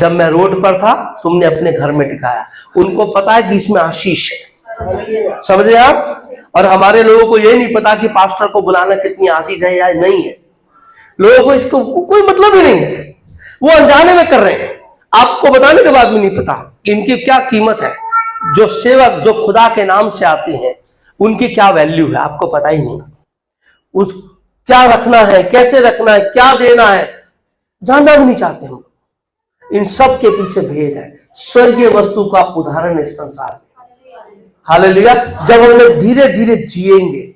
जब मैं रोड पर था, तुमने अपने घर में टिकाया। उनको पता है कि इसमें आशीष है, समझे आप। और हमारे लोगों को ये नहीं पता कि पास्टर को बुलाना कितनी आशीष है या नहीं है। लोगों को इसको कोई मतलब ही नहीं है, वो अनजाने में कर रहे हैं। आपको बताने के बाद भी नहीं पता कि इनकी क्या कीमत है। जो सेवक जो खुदा के नाम से आते हैं उनकी क्या वैल्यू है, आपको पता ही नहीं। उस क्या रखना है, कैसे रखना है, क्या देना है, जानना भी नहीं चाहते हम। इन सब के पीछे भेद है। स्वर्गीय वस्तु का उदाहरण इस संसार में, हालेलुया। जब हमने धीरे धीरे जिएंगे,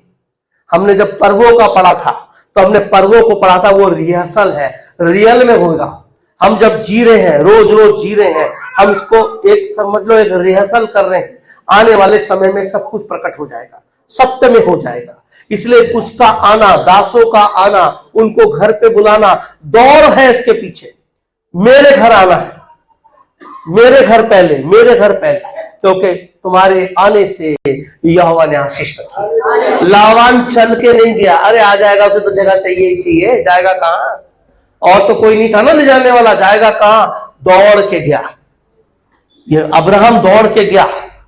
हमने जब पर्वों का पढ़ा था तो हमने पर्वों को पढ़ा था, वो रिहर्सल है, रियल में होगा। हम जब जी रहे हैं, रोज रोज जी रहे हैं, हम इसको एक समझ लो एक रिहर्सल कर रहे हैं। आने वाले समय में सब कुछ प्रकट हो जाएगा, सत्य में हो जाएगा। इसलिए उसका आना, दासों का आना, उनको घर पे बुलाना, दौड़ है इसके पीछे। मेरे घर आना है, मेरे घर पहले, मेरे घर पहले, क्योंकि तुम्हारे आने से यहोवा ने आशीष रखी। लाबान चल के नहीं गया, अरे आ जाएगा, उसे तो जगह चाहिए ही चाहिए, जाएगा कहां, और तो कोई नहीं था ना ले जाने वाला, जाएगा कहां, दौड़ के गया। ये अब्राहम दौड़ के गया।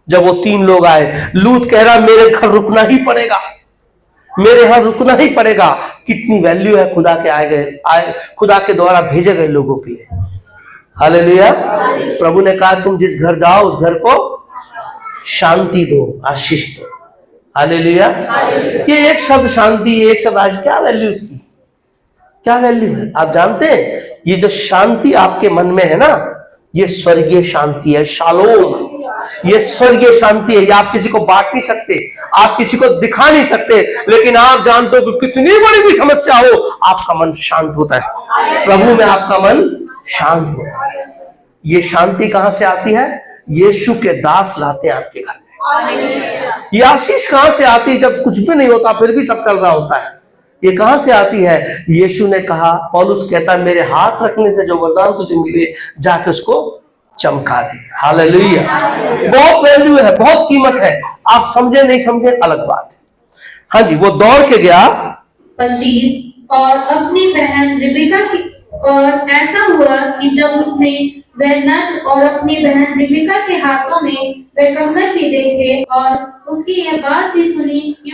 जब वो 3 लोग आए, लूत कह रहा मेरे घर रुकना ही पड़ेगा, मेरे यहां रुकना ही पड़ेगा। कितनी वैल्यू है खुदा के आए खुदा के द्वारा भेजे गए लोगों के लिए। हालेलुया। प्रभु ने कहा तुम जिस घर जाओ उस घर को शांति दो, आशीष दो। हालेलुया। ये एक शब्द शांति, एक शब्द आज, क्या वैल्यू इसकी, क्या वैल्यू है आप जानते हैं? ये जो शांति आपके मन में है ना, ये स्वर्गीय शांति है, शालोम। ये स्वर्गीय शांति है। ये आप किसी को बांट नहीं सकते, आप किसी को दिखा नहीं सकते, लेकिन आप जानते हो कि कितनी बड़ी भी समस्या हो, आपका मन शांत होता है। प्रभु में आपका मन शांत होता है। ये शांति कहां से आती है? यीशु के दास लाते हैं आपके घर में। ये आशीष कहां से आती है? जब कुछ भी नहीं होता फिर भी सब चल रहा होता है। ये कहां से आती है? यीशु ने कहा, पौलुस कहता है मेरे हाथ रखने से जो वरदान तुझे मिले जाके उसको चमका दे। हालेलुया। बहुत वैल्यू है, बहुत कीमत है। आप समझे नहीं समझे अलग बात है। हाँ जी, वो दौड़ के गया 35 और अपनी बहन रिबेका की, और ऐसा हुआ कि जब उसने वह नथ और अपनी बहन रिबेका के हाथों में वह कंगन भी देखे और उसकी यह बात भी सुनी कि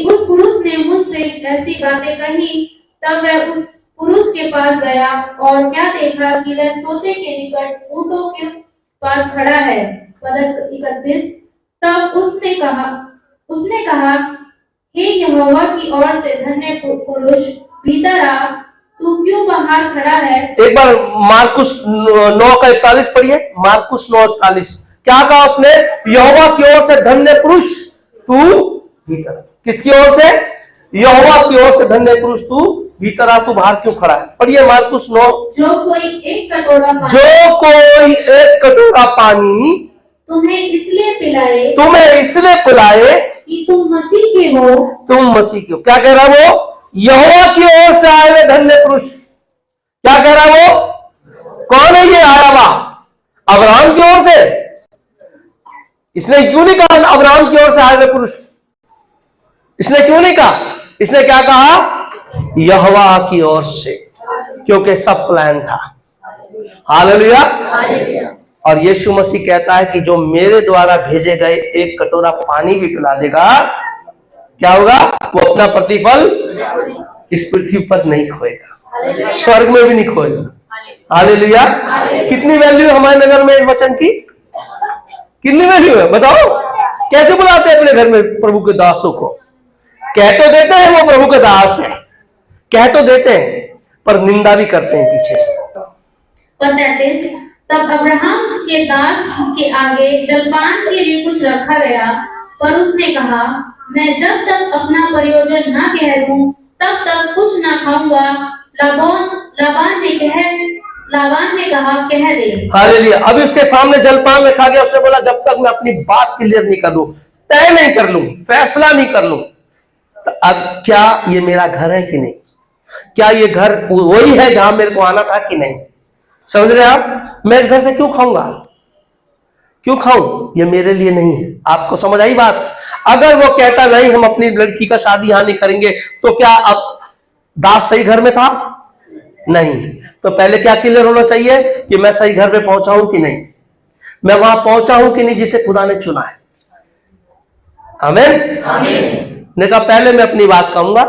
उस पुरुष ने मुझसे ऐसी बातें कही, तब वह उस पुरुष के पास गया और क्या देखा कि वह सोते के निकट ऊंटों के पास खड़ा है। पद 31। तब उसने कहा हे यहोवा की ओर से धन्य पुरुष, भीतर आ, तू क्यों बाहर खड़ा है? एक बार मार्कुस 9:41 पढ़िए। मार्कुस 9:41 क्या कहा उसने? यहोवा की ओर से धन्य पुरुष तू भीतर। किसकी ओर से? यहोवा की ओर से धन्य पुरुष तू भीतर आ, तू बाहर क्यों खड़ा है? पढ़िए मार्कुस 9। जो कोई एक कटोरा पानी तुम्हें इसलिए पिलाए कि तुम मसीह के हो। तुम मसीह के हो। क्या कह रहा वो? यहोवा की ओर से आए हुए धन्य पुरुष। क्या कह रहा वो? कौन है ये आया हुआ? अब्राहम की ओर से। इसने क्यों नहीं कहा अब्राहम की ओर से आए हुए पुरुष? इसने क्यों नहीं कहा? इसने क्या कहा? यहोवा की ओर से, क्योंकि सब प्लान था। हालेलुया। और यीशु मसीह कहता है कि जो मेरे द्वारा भेजे गए एक कटोरा पानी भी पिला देगा, क्या होगा? वो अपना प्रतिफल इस पृथ्वी पर नहीं खोएगा, स्वर्ग में भी नहीं खोएगा। हालेलुया। कितनी वैल्यू है हमारे नगर में इस वचन की? कितनी वैल्यू है बताओ? कैसे बुलाते हैं अपने घर में प्रभु के दासों को? कह तो देते हैं वो प्रभु के दास है, कह तो देते हैं, पर निंदा भी करते हैं पीछे से। 35। तब अब्राहम के दास के आगे जलपान के लिए कुछ रखा गया, पर उसने कहा मैं जब तक अपना प्रयोजन न कह दूं तब तक कुछ न खाऊंगा। लाबान ने कहा कह दे। हालेलुया। अभी उसके सामने जलपान रखा गया। उसने बोला जब तक मैं अपनी बात क्लियर नहीं कर लूं, तय नहीं कर लूं, फैसला नहीं कर लूं, तो अब क्या ये मेरा घर है कि नहीं? क्या ये घर वही है जहां मेरे को आना था कि नहीं? समझ रहे आप? मैं इस घर से क्यों खाऊंगा? क्यों खाऊं? ये मेरे लिए नहीं है। आपको समझ आई बात? अगर वो कहता नहीं हम अपनी लड़की का शादी यहां नहीं करेंगे, तो क्या अब दास सही घर में था? नहीं। तो पहले क्या क्लियर होना चाहिए कि मैं सही घर में पहुंचा हूं कि नहीं, मैं वहां पहुंचा हूं कि नहीं जिसे खुदा ने चुना है। आमीन। ने कहा पहले मैं अपनी बात कहूंगा,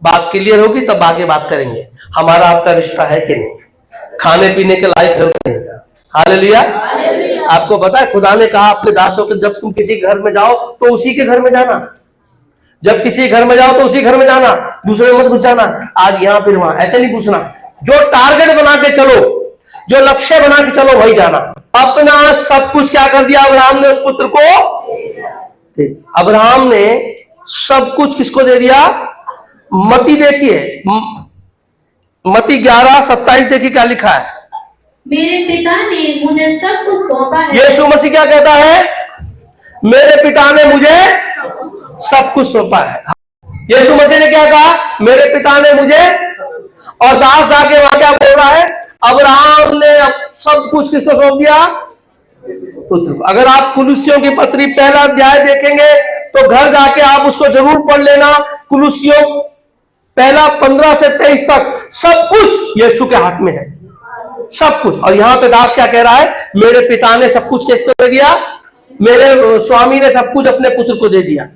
बात क्लियर होगी तब आगे बात करेंगे, हमारा आपका रिश्ता है कि नहीं, खाने पीने के लायक है कि नहीं। हालेलुया। आपको पता है खुदा ने कहा अपने दासों के, जब तुम किसी घर में जाओ तो उसी के घर में जाना, जब किसी घर में जाओ तो उसी घर में जाना, दूसरे में मत घुस जाना, आज यहां फिर वहां, ऐसे नहीं घुसना। जो टारगेट बना के चलो, जो लक्ष्य बना के चलो वही जाना। अपना सब कुछ क्या कर दिया अब्राहम ने उस पुत्र को? अब्राहम ने सब कुछ किसको दे दिया? मती देखिए, मती 11:27 देखिए क्या लिखा है। मेरे पिता ने मुझे सब कुछ सौंपा है। यीशु मसीह क्या कहता है? मेरे पिता ने मुझे सब कुछ सौंपा है। यीशु मसीह ने क्या कहा? मेरे पिता ने मुझे, और दास जाके वहां क्या बोल रहा है? अब्राहम ने सब कुछ किसको सौंप दिया? पुत्र को। अगर आप कुलुस्सियों की पत्री पहला अध्याय देखेंगे तो घर जाके आप उसको जरूर पढ़ लेना। कुलुस्सियों पहला 15 से 23 तक सब कुछ यीशु के हाथ में है, सब कुछ। और यहां पे दास क्या कह रहा है? मेरे पिता ने सब कुछ किसको दे दिया? मेरे स्वामी ने सब कुछ अपने पुत्र को दे दिया।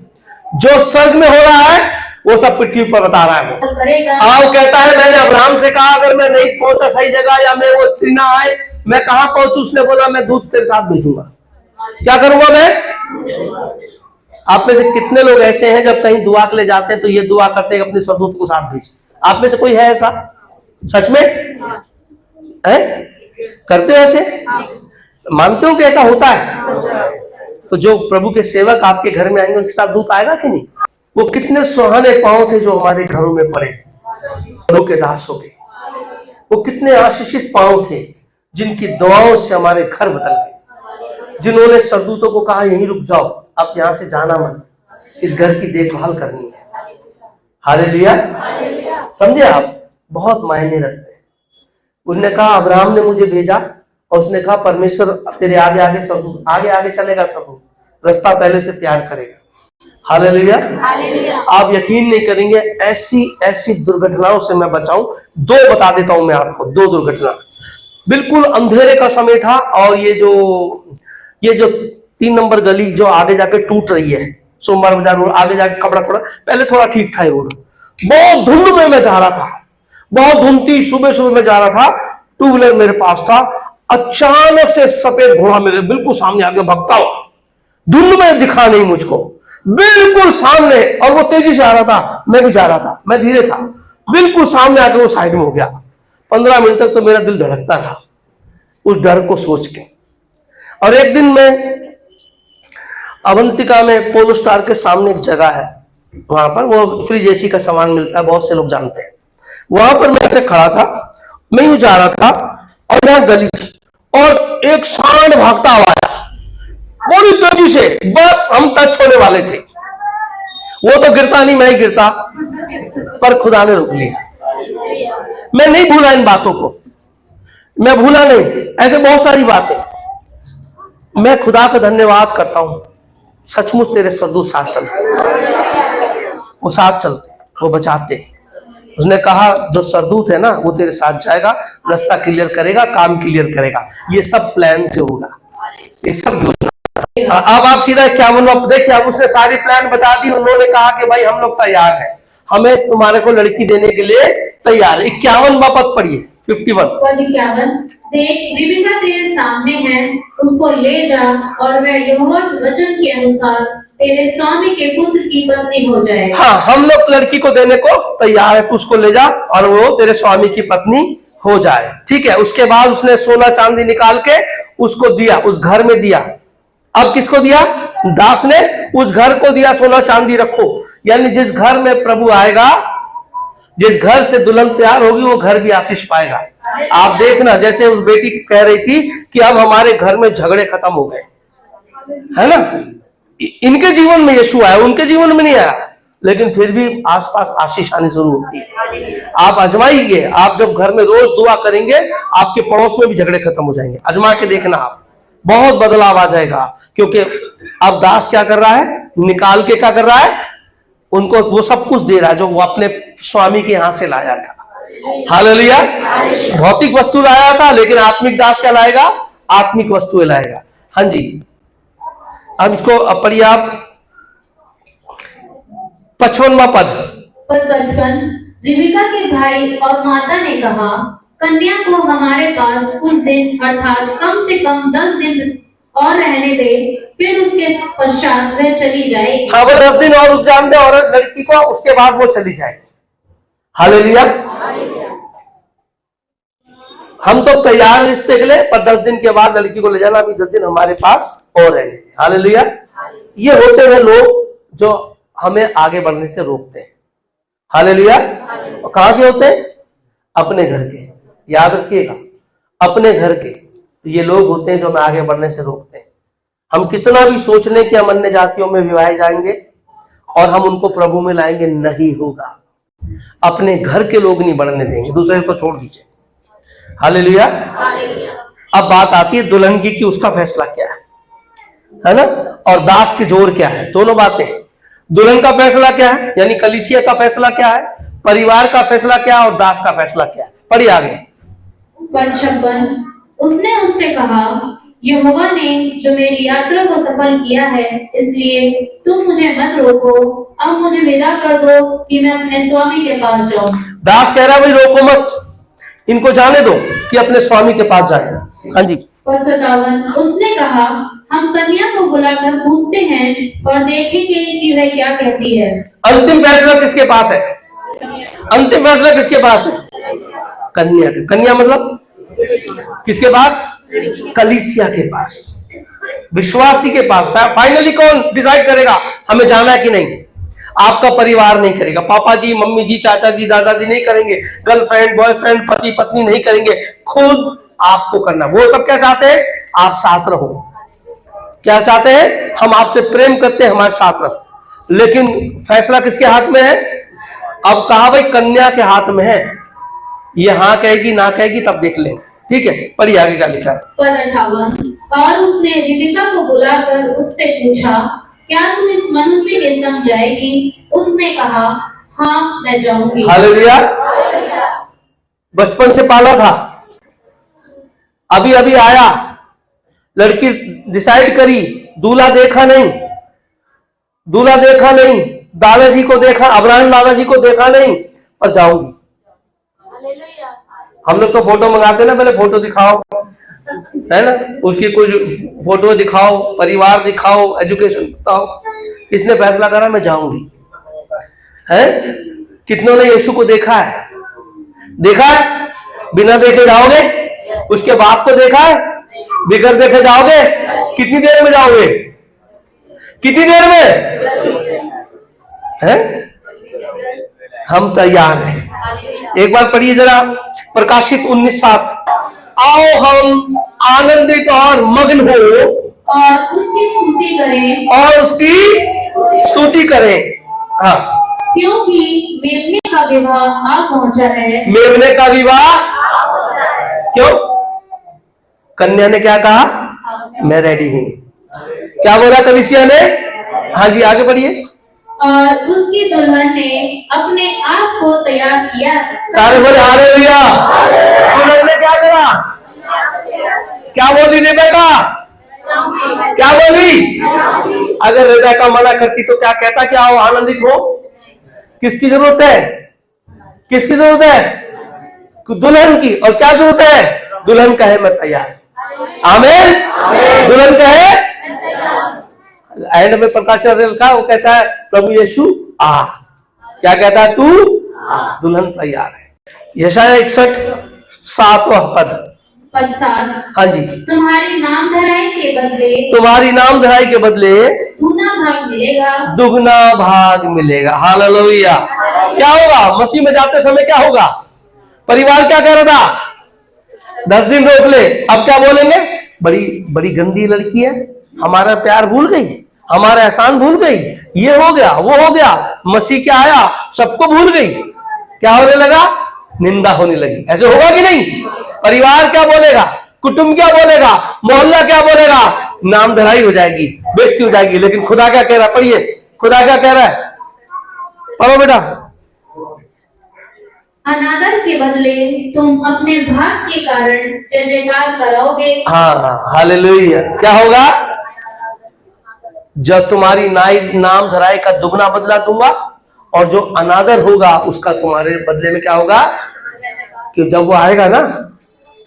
जो स्वर्ग में हो रहा है वो सब पृथ्वी पर बता रहा है वो करेगा। वो कहता है मैंने अब्राहम से कहा अगर मैं नहीं पहुंचा सही जगह, या मैं वो स्त्री ना आए, मैं कहां पहुंचू? उसने बोला मैं दूध तेरे साथ भेजूंगा। क्या करूंगा मैं? आप में से कितने लोग ऐसे हैं जब कहीं दुआ के लिए जाते हैं तो ये दुआ करते हैं अपने स्वदूत को साथ भेज? आप में से कोई है ऐसा? सच में है? करते हो ऐसे? मानते हो कि ऐसा होता है? तो जो प्रभु के सेवक आपके घर में आएंगे उनके साथ दूत आएगा कि नहीं? वो कितने सुहाने पांव थे जो हमारे घरों में पड़े प्रभु के दासों के। वो कितने आशीषित पांव थे जिनकी दुआओं से हमारे घर बदल गए, जिन्होंने सरदूतों को कहा यहीं रुक जाओ, अब यहां से जाना मत, इस घर की देखभाल करनी है। हालेलुया। समझे आप? बहुत मायने रखते हैं। उन्होंने कहा अब्राहम ने मुझे भेजा, और उसने कहा परमेश्वर तेरे आगे आगे सरदूत आगे आगे चलेगा, सरदूत रास्ता पहले से तैयार करेगा। हालेलुया। आप यकीन नहीं करेंगे, ऐसी ऐसी दुर्घटनाओं से मैं बचाऊं। दो बता देता हूं मैं आपको, दो दुर्घटना। बिल्कुल अंधेरे का समय था, और ये जो 3 नंबर गली जो आगे जाके टूट रही है, सोमवार बाजार रोड आगे जाके कपड़ा पहले थोड़ा ठीक था रोड, बहुत धुंध में मैं जा रहा था, बहुत धुंध थी, सुबह सुबह में जा रहा था, 2 व्हीलर मेरे पास था। अचानक से सफेद घोड़ा मेरे बिल्कुल सामने आके भगता हुआ, धुंध में दिखा नहीं मुझको, बिल्कुल सामने, और वो तेजी से आ रहा था, मैं भी जा रहा था, मैं धीरे था, बिल्कुल सामने आकर वो साइड में हो गया। 15 मिनट तक तो मेरा दिल धड़कता था उस डर को सोच के। और एक दिन मैं अवंतिका में पोलो स्टार के सामने एक जगह है, वहां पर वो फ्रिज एसी का सामान मिलता है, बहुत से लोग जानते हैं। वहां पर मैं ऐसे खड़ा था, मैं यूं जा रहा था, और यहाँ गली थी, और एक सांड भागता हुआ आया बड़ी तेजी से, बस हम टच होने वाले थे। वो तो गिरता नहीं, मैं ही गिरता, पर खुदा ने रोक लिया। मैं नहीं भूला इन बातों को, मैं भूला नहीं। ऐसे बहुत सारी बातें मैं खुदा का धन्यवाद करता हूं। सचमुच तेरे सरदूत साथ चलते, वो साथ चलते, वो बचाते। उसने कहा जो सरदूत है ना वो तेरे साथ जाएगा, रास्ता क्लियर करेगा, काम क्लियर करेगा। ये सब प्लान से होगा, ये सब योजना। अब आप सीधा 51 देखिए, अब उसने सारी प्लान बता दी। उन्होंने कहा कि भाई हम लोग तैयार हैं, हमें तुम्हारे को लड़की देने के लिए तैयार है। 51 पद पढ़िए, 51। देख रिबका तेरे सामने है, उसको ले जा, और वह यहोवा के वचन के अनुसार तेरे स्वामी के पुत्र की पत्नी हो जाए। हाँ, हम लोग लड़की को देने को तैयार है, तो उसको ले जा और वो तेरे स्वामी की पत्नी हो जाए। ठीक है। उसके बाद उसने सोना चांदी निकाल के उसको दिया, उस घर में दिया। अब किसको दिया? दास ने उस घर को दिया, सोना चांदी रखो। यानी जिस घर में प्रभु आएगा, जिस घर से दुल्हन तैयार होगी, वो घर भी आशीष पाएगा। आप देखना, जैसे उस बेटी कह रही थी कि अब हमारे घर में झगड़े खत्म हो गए, है ना। इनके जीवन में यीशु आया, उनके जीवन में नहीं आया, लेकिन फिर भी आसपास आशीष आनी शुरू होती है। आप आजमाइए, आप जब घर में रोज दुआ करेंगे, आपके पड़ोस में भी झगड़े खत्म हो जाएंगे। आजमा के देखना आप, बहुत बदलाव आ जाएगा। क्योंकि अब दास क्या कर रहा है, निकाल के क्या कर रहा है, उनको वो सब कुछ दे रहा है जो वो अपने स्वामी के यहां से लाया था। हालेलुया। भौतिक वस्तु लाया था, लेकिन आत्मिक दास क्या लाएगा, आत्मिक वस्तुएं लाएगा। हाँ जी, अब इसको अब पढ़िए आप 55वां पद। पद 55। रिबका के भाई और माता ने कहा, कन्या को हमारे पास कुछ दिन अर्थात कम से कम 10 दिन और रहने दे, फिर उसके पश्चात वह चली जाएगी। हाँ, वो 10 दिन और रुक जाने दे और लड़की को, उसके बाद वो चली जाएगी। हालेलुया। हम तो तैयार रिश्ते के लिए, पर 10 दिन के बाद लड़की को ले जाना, अभी 10 दिन हमारे पास और रहने। हालेलुया। ये होते हैं लोग जो हमें आगे बढ़ने से रोकते हैं। हालेलुया। और कहां के होते हैं, अपने घर के। याद रखिएगा, अपने घर के ये लोग होते हैं जो हमें आगे बढ़ने से रोकते हैं। हम कितना भी सोच लें कि हम अन्य जातियों में विवाहे जाएंगे और हम उनको प्रभु में लाएंगे, नहीं होगा। अपने घर के लोग नहीं बढ़ने देंगे, दूसरे को छोड़ दीजिए। हालेलुया। अब बात आती है दुल्हन की कि उसका फैसला क्या है ना, और दास की जोर क्या है। दोनों बातें, दुल्हन का फैसला क्या है, यानी कलीसिया का फैसला क्या है, परिवार का फैसला क्या है, और दास का फैसला क्या है। पढ़िए आगे। 55। उसने उससे कहा, यहोवा ने जो मेरी यात्रा को सफल किया है, इसलिए तुम मुझे मत रोको, अब मुझे विदा कर दो कि मैं अपने स्वामी के पास जाऊं। दास कह रहा है भाई रोको मत, इनको जाने दो कि अपने स्वामी के पास जाए। हाँ जी। 57। उसने कहा, हम कन्या को बुलाकर पूछते हैं और देखेंगे कि वह क्या कहती है। अंतिम फैसला किसके पास है, अंतिम फैसला किसके पास है, कन्या। कन्या मतलब किसके पास, कलीसिया के पास, विश्वासी के पास। फाइनली कौन डिसाइड करेगा हमें जाना है कि नहीं, आपका परिवार नहीं करेगा। पापा जी, मम्मी जी, चाचा जी, दादाजी नहीं करेंगे, गर्लफ्रेंड, बॉयफ्रेंड, पति पत्नी नहीं करेंगे, खुद आपको करना। वो सब क्या चाहते हैं, आप साथ रहो। क्या चाहते हैं, हम आपसे प्रेम करते हैं, हमारे साथ रहो। लेकिन फैसला किसके हाथ में है, अब कहा भाई कन्या के हाथ में है। ये हाँ कहेगी ना कहेगी तब देख लेंगे। ठीक है, पढ़िए आगे क्या लिखा है। पद 58। और उसने रिबका को बुलाकर उससे पूछा, क्या तुम इस मनुष्य के संग जाएगी? उसने कहा, हाँ मैं जाऊंगी। हालेलुया। बचपन से पाला था, अभी अभी आया, लड़की डिसाइड करी, दूल्हा देखा नहीं, दूल्हा देखा नहीं, दादाजी को देखा, अब्राहम दादाजी को देखा नहीं, पर जाऊंगी। हम लोग तो फोटो मंगाते ना, पहले फोटो दिखाओ, है ना, उसकी कुछ फोटो दिखाओ, परिवार दिखाओ, एजुकेशन बताओ। किसने फैसला करा मैं जाऊंगी, है? कितनों ने यीशु को देखा है, देखा है? बिना देखे जाओगे? उसके बाप को देखा है? बिगर देखे जाओगे? कितनी देर में जाओगे, कितनी देर में, है? हम तैयार हैं। एक बार पढ़िए जरा प्रकाशित 19:7। आओ हम आनंदित और मग्न हो और उसकी स्तुति करें, और उसकी स्तुति करें। हाँ, क्योंकि मेमने का विवाह आ पहुंचा है। मेमने का विवाह, क्यों? कन्या ने क्या कहा, मैं रेडी हूं। क्या बोला कलीसिया ने? हाँ जी, आगे बढ़िए। और उसकी दुल्हन ने अपने आप को तैयार किया। सारे बोले हालेलुया। दुल्हन ने क्या करा, क्या बोली रिबेका, क्या बोली? अगर रिबेका मना करती तो क्या कहता, क्या हो आनंदित हो? किसकी जरूरत है, किसकी जरूरत है, दुल्हन की। और क्या जरूरत है, दुल्हन कहे मैं तैयार। आमीन। दुल्हन कहे, एंड में प्रकाश लिखा, वो कहता है प्रभु यीशु आ। क्या कहता है, तू दुल्हन तैयार है। यशायाह 61:7वां पद। पद 7। हाँ जी। तुम्हारी नाम धराई के बदले, तुम्हारी नाम धराई के बदले दुगना भाग मिलेगा, दुगना भाग मिलेगा। हालेलुया। क्या होगा, मसीह में जाते समय क्या होगा? परिवार क्या कह रहा था, 10 दिन रोक ले, अब क्या बोलेंगे, बड़ी बड़ी गंदी लड़की है, हमारा प्यार भूल गई, हमारा एहसान भूल गई, ये हो गया वो हो गया। मसीह क्या आया, सबको भूल गई। क्या होने लगा, निंदा होने लगी। ऐसे होगा कि नहीं? परिवार क्या बोलेगा, कुटुंब क्या बोलेगा, मोहल्ला क्या बोलेगा, नाम धराई हो जाएगी, बेइज्जती हो जाएगी। लेकिन खुदा क्या कह रहा है, पढ़िए खुदा क्या कह रहा है, पढ़ो बेटा। अनादर के बदले तुम अपने भाग के कारण जय जयकार कराओगे। हाँ, हालेलुया। क्या होगा, जब तुम्हारी नाम धराई का दुगना बदला दूंगा, और जो अनादर होगा उसका तुम्हारे बदले में क्या होगा, कि जब वो आएगा ना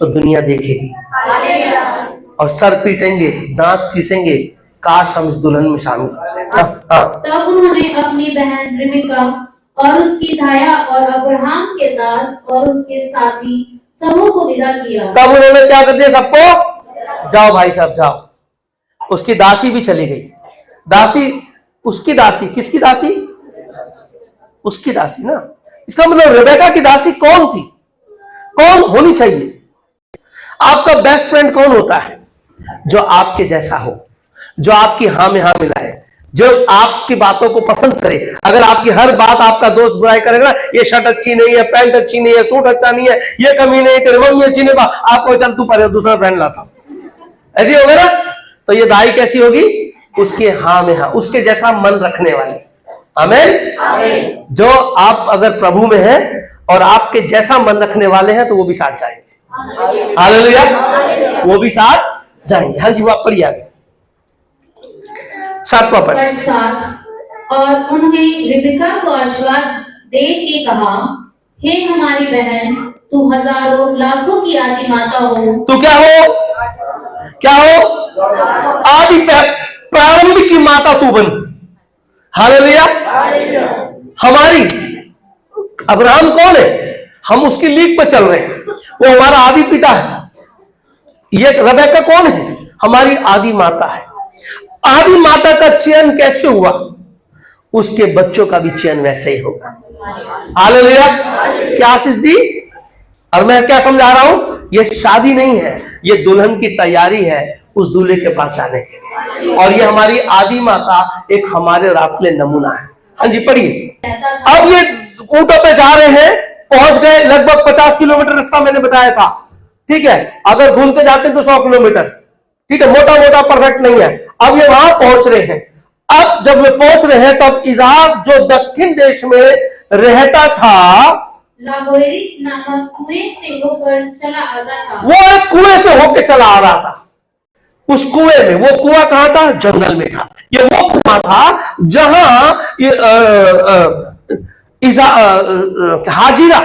तो दुनिया देखेगी और सर पीटेंगे, दांत पीसेंगे, काश हम इस दुल्हन में शामिल। तब उन्होंने अपनी बहन रिबेका और उसकी धाया और अब्राहम के दास और उसके साथी सबों को विदा किया। तब उन्होंने क्या कर दिया, सबको जाओ भाई साहब जाओ। उसकी दासी भी चली गई। दासी, उसकी दासी, किसकी दासी, उसकी दासी ना। इसका मतलब रेबेका की दासी कौन थी, कौन होनी चाहिए। आपका बेस्ट फ्रेंड कौन होता है, जो आपके जैसा हो, जो आपकी हाँ में हाँ मिलाए, जो आपकी बातों को पसंद करे। अगर आपकी हर बात आपका दोस्त बुराई करेगा, ये शर्ट अच्छी नहीं है, पैंट अच्छी नहीं है, सूट अच्छा नहीं है, ये कमी नहीं, तेरी मम्मी अच्छी नहीं, आपको चल तू पर दूसरा पहन लाता, ऐसी होगा ना। तो ये दाई कैसी होगी, उसके हाँ में हाँ, उसके जैसा मन रखने वाली। आमीन। जो आप अगर प्रभु में हैं और आपके जैसा मन रखने वाले हैं तो वो भी साथ जाएंगे। हालेलुया, वो भी साथ जाएंगे। हाँ जी, वो आप पढ़िए आगे, 7वां पद। और उन्होंने रिबेका को आशीर्वाद दे के कहा, हे हमारी बहन, तू हजारों लाखों की आदि माता हो। तू क्या हो, क्या हो, आदि प्रारंभ की माता तू बन। हालेलुया। हमारी अब्राहम कौन है, हम उसकी लीग पर चल रहे हैं, वो हमारा आदि पिता है। ये रेबेका कौन है, हमारी आदि माता है। आदि माता का चयन कैसे हुआ, उसके बच्चों का भी चयन वैसे ही होगा। हालेलुया। क्या आशीष दी। और मैं क्या समझा रहा हूं, ये शादी नहीं है, ये दुल्हन की तैयारी है उस दूल्हे के पास जाने के लिए। और ये हमारी आदि माता एक हमारे रापले नमूना है। हाँ जी पढ़िए। अब ये ऊंटों पे जा रहे हैं, पहुंच गए, लगभग 50 किलोमीटर रास्ता मैंने बताया था, ठीक है। अगर घूम के जाते तो 100 किलोमीटर, ठीक है, मोटा मोटा परफेक्ट नहीं है। अब ये वहां पहुंच रहे हैं। अब जब वे पहुंच रहे हैं तब इसाक जो दक्षिण देश में रहता था, लाबोएरी नामक कुएं से होकर चला आता था। वो एक कुएं से होकर चला आ रहा था। उस कुएं में, वो कुआं कहां था, जंगल में था। ये वो कुआं था जहां हाजिरा,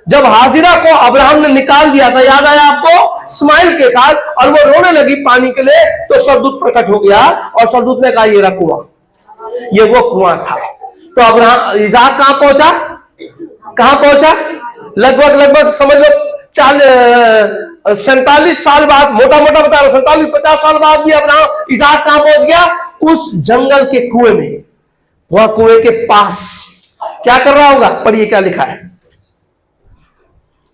जब हाजिरा को अब्राहम ने निकाल दिया था, याद आया आपको, इस्माइल के साथ, और वो रोने लगी पानी के लिए, तो सरदूत प्रकट हो गया और सरदूत ने कहा ये रहा कुआं, ये वो कुआं था। तो अब्राहम, इसाक कहां पहुंचा, कहां पहुंचा, लगभग समझ लो 47 साल बाद, मोटा मोटा बता रहा हूं, 47-50 साल बाद भी अब्राहम, इसाक कहां पहुंच गया, उस जंगल के कुएं में। वहां कुएं के पास क्या कर रहा होगा, पढ़िए क्या लिखा है।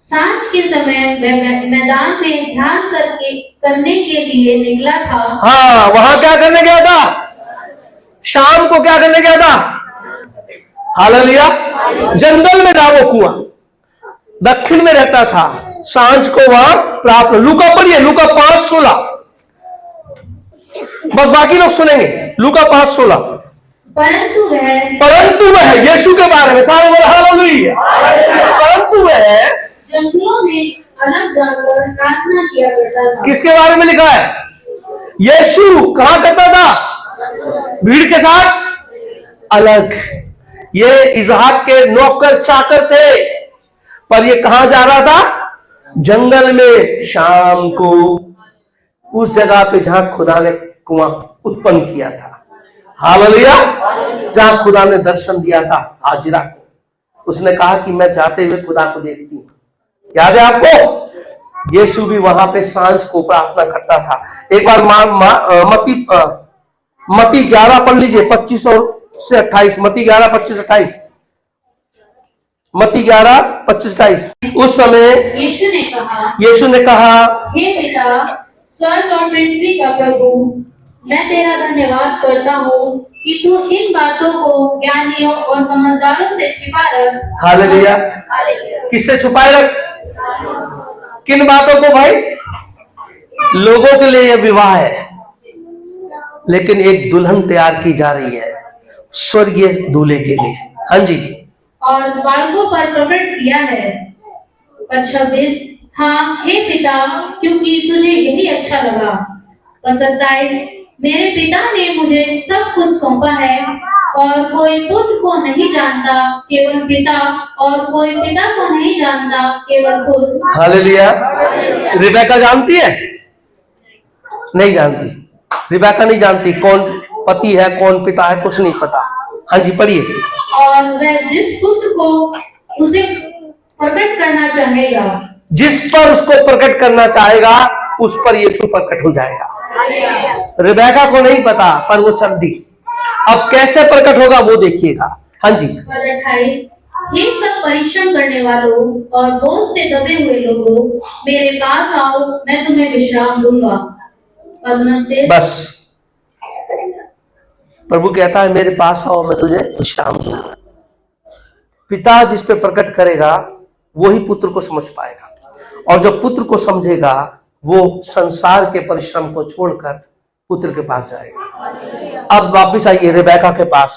सांझ के समय वह मैदान में ध्यान करने के लिए निकला था। हाँ, वहां क्या करने गया था, शाम को क्या करने गया था। हालेलुया। जंगल में था वो कुआं, दक्षिण में रहता था, सांझ को वहां प्राप्त। लूका पढ़िए, लूका 5:16, बस बाकी लोग सुनेंगे। लूका 5:16। परंतु वह यीशु के बारे में सारे बोले हालेलुया। परंतु वह जंगलों में अलग जाकर प्रार्थना किया करता था। किसके बारे में लिखा है, यीशु कहां करता था, भीड़ के साथ अलग। ये इसहाक के नौकर चाकर थे, पर ये कहां जा रहा था, जंगल में, शाम को, उस जगह पे जहां खुदा ने कुआं उत्पन्न किया था। हालेलुया। जहां खुदा ने दर्शन दिया था हाजिरा को, उसने कहा कि मैं जाते हुए खुदा को देखती हूं। याद है आपको, यीशु भी वहां पे सांझ को प्रार्थना करता था। एक बार मत्ती 11 पढ़ लीजिए, 25 से 28। मत्ती 11, 25, 28। मत्ती 11, 25, 28। उस समय यीशु ने कहा, हे पिता, स्वर्ग और पृथ्वी का प्रभु, मैं तेरा धन्यवाद करता हूँ कि तू इन बातों को ज्ञानियों और समझदारों से छिपा रख। हालेलुया। किससे छुपाए रख, किन बातों को भाई, लोगों के लिए यह विवाह है, लेकिन एक दुल्हन तैयार की जा रही है स्वर्गीय दूल्हे के लिए। हाँ जी। और बालकों पर प्रकट किया है। 26 हाँ हे पिता, क्योंकि तुझे यही अच्छा लगा। 27 मेरे पिता ने मुझे सब कुछ सौंपा है, और कोई पुत्र को नहीं जानता केवल पिता, और कोई पिता को नहीं जानता केवल पुत्र। हालेलुया। रिबेका जानती है? नहीं जानती। रिबेका नहीं जानती कौन पति है कौन पिता है, कुछ नहीं पता। हाँ जी पढ़िए। और वह जिस पुत्र को उसे प्रकट करना चाहेगा, जिस पर उसको प्रकट करना चाहेगा उस पर यीशु प्रकट हो जाएगा। रिबेका को नहीं पता, पर वो चल दी। अब कैसे प्रकट होगा वो देखिएगा। हाँ जी। 28 हे सब परिश्रम करने वालों और बोझ से दबे हुए लोगों, मेरे पास आओ, मैं तुम्हें विश्राम दूंगा। 29 बस प्रभु कहता है मेरे पास आओ, मैं तुझे विश्राम दूंगा। पिता जिस पे प्रकट करेगा वही पुत्र को समझ पाएगा, और जो पुत्र को समझेगा वो संसार के परिश्रम को छोड़कर पुत्र के पास जाएगा। अब वापस आइए रिबेका के पास।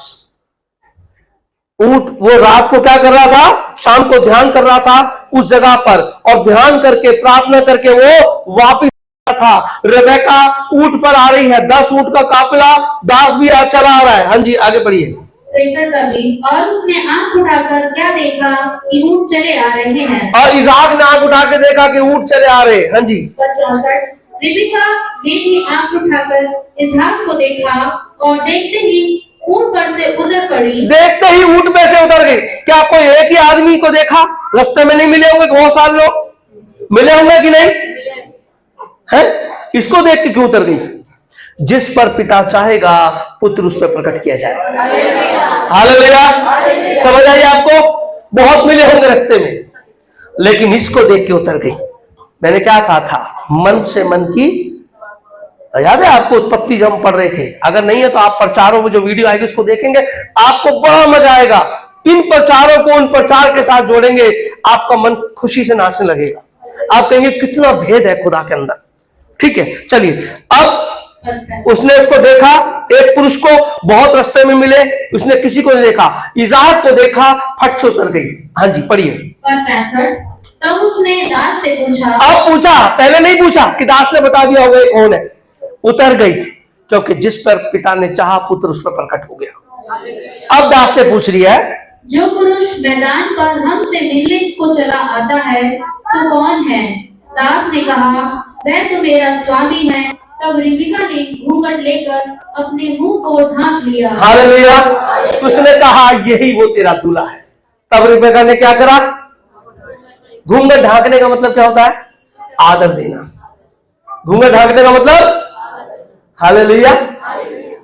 ऊंट वो रात को क्या कर रहा था? शाम को ध्यान कर रहा था उस जगह पर, और ध्यान करके प्रार्थना करके वो वापस था। रिबेका ऊंट पर आ रही है, 10 ऊंट का काफिला, दास भी चला आ रहा है। हाँ जी आगे बढ़िए। 63 का भी, और उसने आंख उठाकर क्या देखा कि ऊंट चले आ रहे हैं। और इसहाक ने आंख उठा के देखा कि ऊंट चले आ रहे हैं। हाँ जी। 64 रिबेका ने भी आंख उठाकर इसहाक को देखा, और देखते ही ऊंट पर से उतर पड़ी। देखते ही ऊंट में से उतर गई। क्या कोई एक ही आदमी को देखा? रास्ते में नहीं मिले होंगे? बहुत सारे लोग मिले होंगे कि नहीं है? इसको देख के क्यों उतर गई? जिस पर पिता चाहेगा पुत्र उस पर प्रकट किया जाएगा। हालेलुया। समझ आई आपको? बहुत मिले होंगे रास्ते में, लेकिन इसको देख के उतर गई। मैंने क्या कहा था? मन से मन की, याद है आपको उत्पत्ति जब हम पढ़ रहे थे? अगर नहीं है तो आप प्रचारों में जो वीडियो आएगी उसको देखेंगे, आपको बड़ा मजा आएगा। इन प्रचारों को उन प्रचार के साथ जोड़ेंगे, आपका मन खुशी से नाचने लगेगा। आप कहेंगे कितना भेद है खुदा के अंदर। ठीक है, चलिए। अब उसने उसको देखा, एक पुरुष को बहुत रास्ते में मिले, उसने किसी को नहीं देखा, इसहाक को देखा, फट से उतर गई। हाँ जी पढ़िए। 65 तब उसने दास से पूछा। अब पूछा, पहले नहीं पूछा कि दास ने बता दिया होगा कौन है। उतर गई, क्योंकि जिस पर पिता ने चाहा पुत्र उस पर प्रकट हो गया। अब दास से पूछ रही है, जो पुरुष मैदान पर हमसे मिलने को चला आता है सो कौन है? दास ने कहा, वह तो मेरा स्वामी है। तब रिबेका ने घूंघट लेकर अपने मुंह को ढांक लिया। हालेलुया। उसने कहा यही वो तेरा दूल्हा है। तब रिबेका ने क्या करा? घूंघट ढांकने का मतलब क्या होता है? आदर देना। घूंघट ढांकने का मतलब हालेलुया।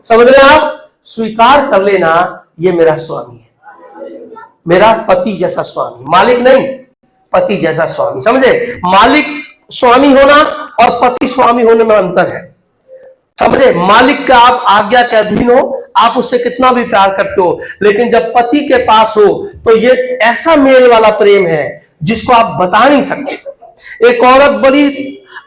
समझ रहे हैं आप? स्वीकार कर लेना ये मेरा स्वामी है, मेरा पति जैसा स्वामी। मालिक नहीं, पति जैसा स्वामी। समझे? मालिक स्वामी होना और पति स्वामी होने में अंतर है। समझे? मालिक का आप आज्ञा के अधीन हो, आप उससे कितना भी प्यार करते हो, लेकिन जब पति के पास हो तो ये ऐसा मेल वाला प्रेम है जिसको आप बता नहीं सकते। एक औरत बड़ी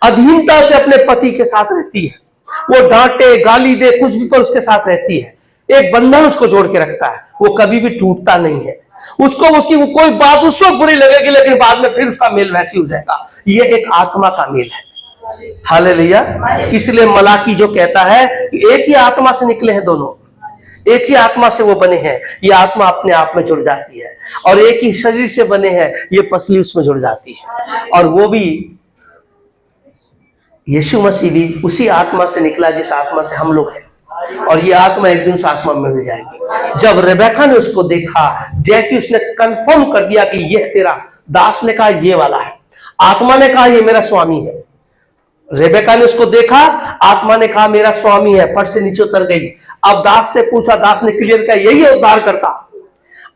अधीनता से अपने पति के साथ रहती है, वो डांटे गाली दे कुछ भी पर उसके साथ रहती है। एक बंधन उसको जोड़ के रखता है, वो कभी भी टूटता नहीं है। उसको उसकी कोई बात उस वक्त बुरी लगेगी, लेकिन बाद में फिर उसका मेल वैसे हो जाएगा। ये एक आत्मा का मेल है। हालेलुया। इसलिए मलाकी जो कहता है कि एक ही आत्मा से निकले हैं दोनों, एक ही आत्मा से वो बने हैं, ये आत्मा अपने आप में जुड़ जाती है। और एक ही शरीर से बने हैं, ये पसली उसमें जुड़ जाती है। और वो भी यीशु मसीह भी उसी आत्मा से निकला जिस आत्मा से हम लोग हैं, और ये आत्मा एक दिन उस आत्मा में मिल जाएगी। जब रेबेका ने उसको देखा, जैसे उसने कंफर्म कर दिया कि यह तेरा, दास ने कहा ये वाला है, आत्मा ने कहा ये मेरा स्वामी है। रेबेका ने उसको देखा, आत्मा ने कहा मेरा स्वामी है, फट से नीचे उतर गई। अब दास से पूछा, दास ने क्लियर किया यही है उद्धार करता।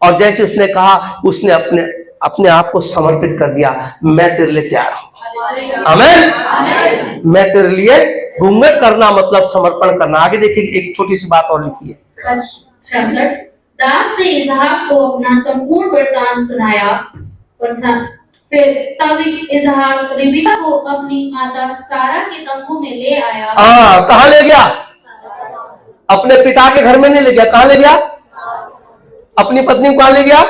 और जैसे उसने कहा, उसने अपने आप को समर्पित कर दिया, मैं तेरे लिए तैयार हूं। आमीन। मैं तेरे लिए घूंघट करना मतलब समर्पण करना। आगे देखिए, एक छोटी सी बात और लिखी है। 66 दास ने इसहाक को अपना संपूर्ण वृत्तांत सुनाया। फिर तब इसहाक रिबका को अपनी माता सारा के तंबू में ले आया। हाँ, कहाँ ले गया? अपने पिता के घर में नहीं ले गया, कहाँ ले गया? अपनी पत्नी को कहाँ ले गया?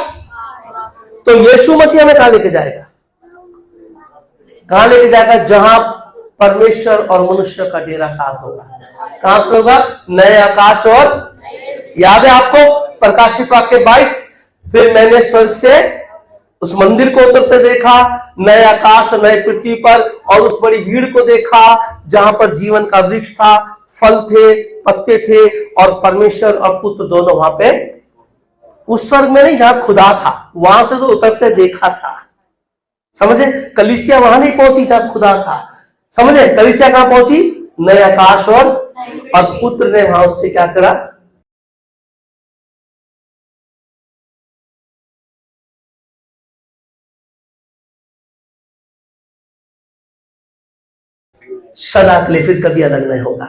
तो यीशु मसीह हमें कहाँ लेके जाएगा? कहाँ लेके जाएगा? जहां परमेश्वर और मनुष्य का डेरा साथ होगा। कहां पर होगा? नए आकाश और, याद है आपको प्रकाशित वाक्य 22, फिर मैंने स्वर्ग से उस मंदिर को उतरते देखा, नए आकाश और नए पृथ्वी पर, और उस बड़ी भीड़ को देखा जहां पर जीवन का वृक्ष था, फल थे, पत्ते थे, और परमेश्वर और पुत्र दोनों वहां पे, उस स्वर्ग में नहीं जहां खुदा था, वहां से तो उतरते देखा था। समझे? कलीसिया वहां नहीं पहुंची जहां खुदा था। समझे? कलीसिया कहां पहुंची? नए आकाश और पुत्र ने वहां उससे क्या करा? सदा के लिए, फिर कभी अलग नहीं होगा।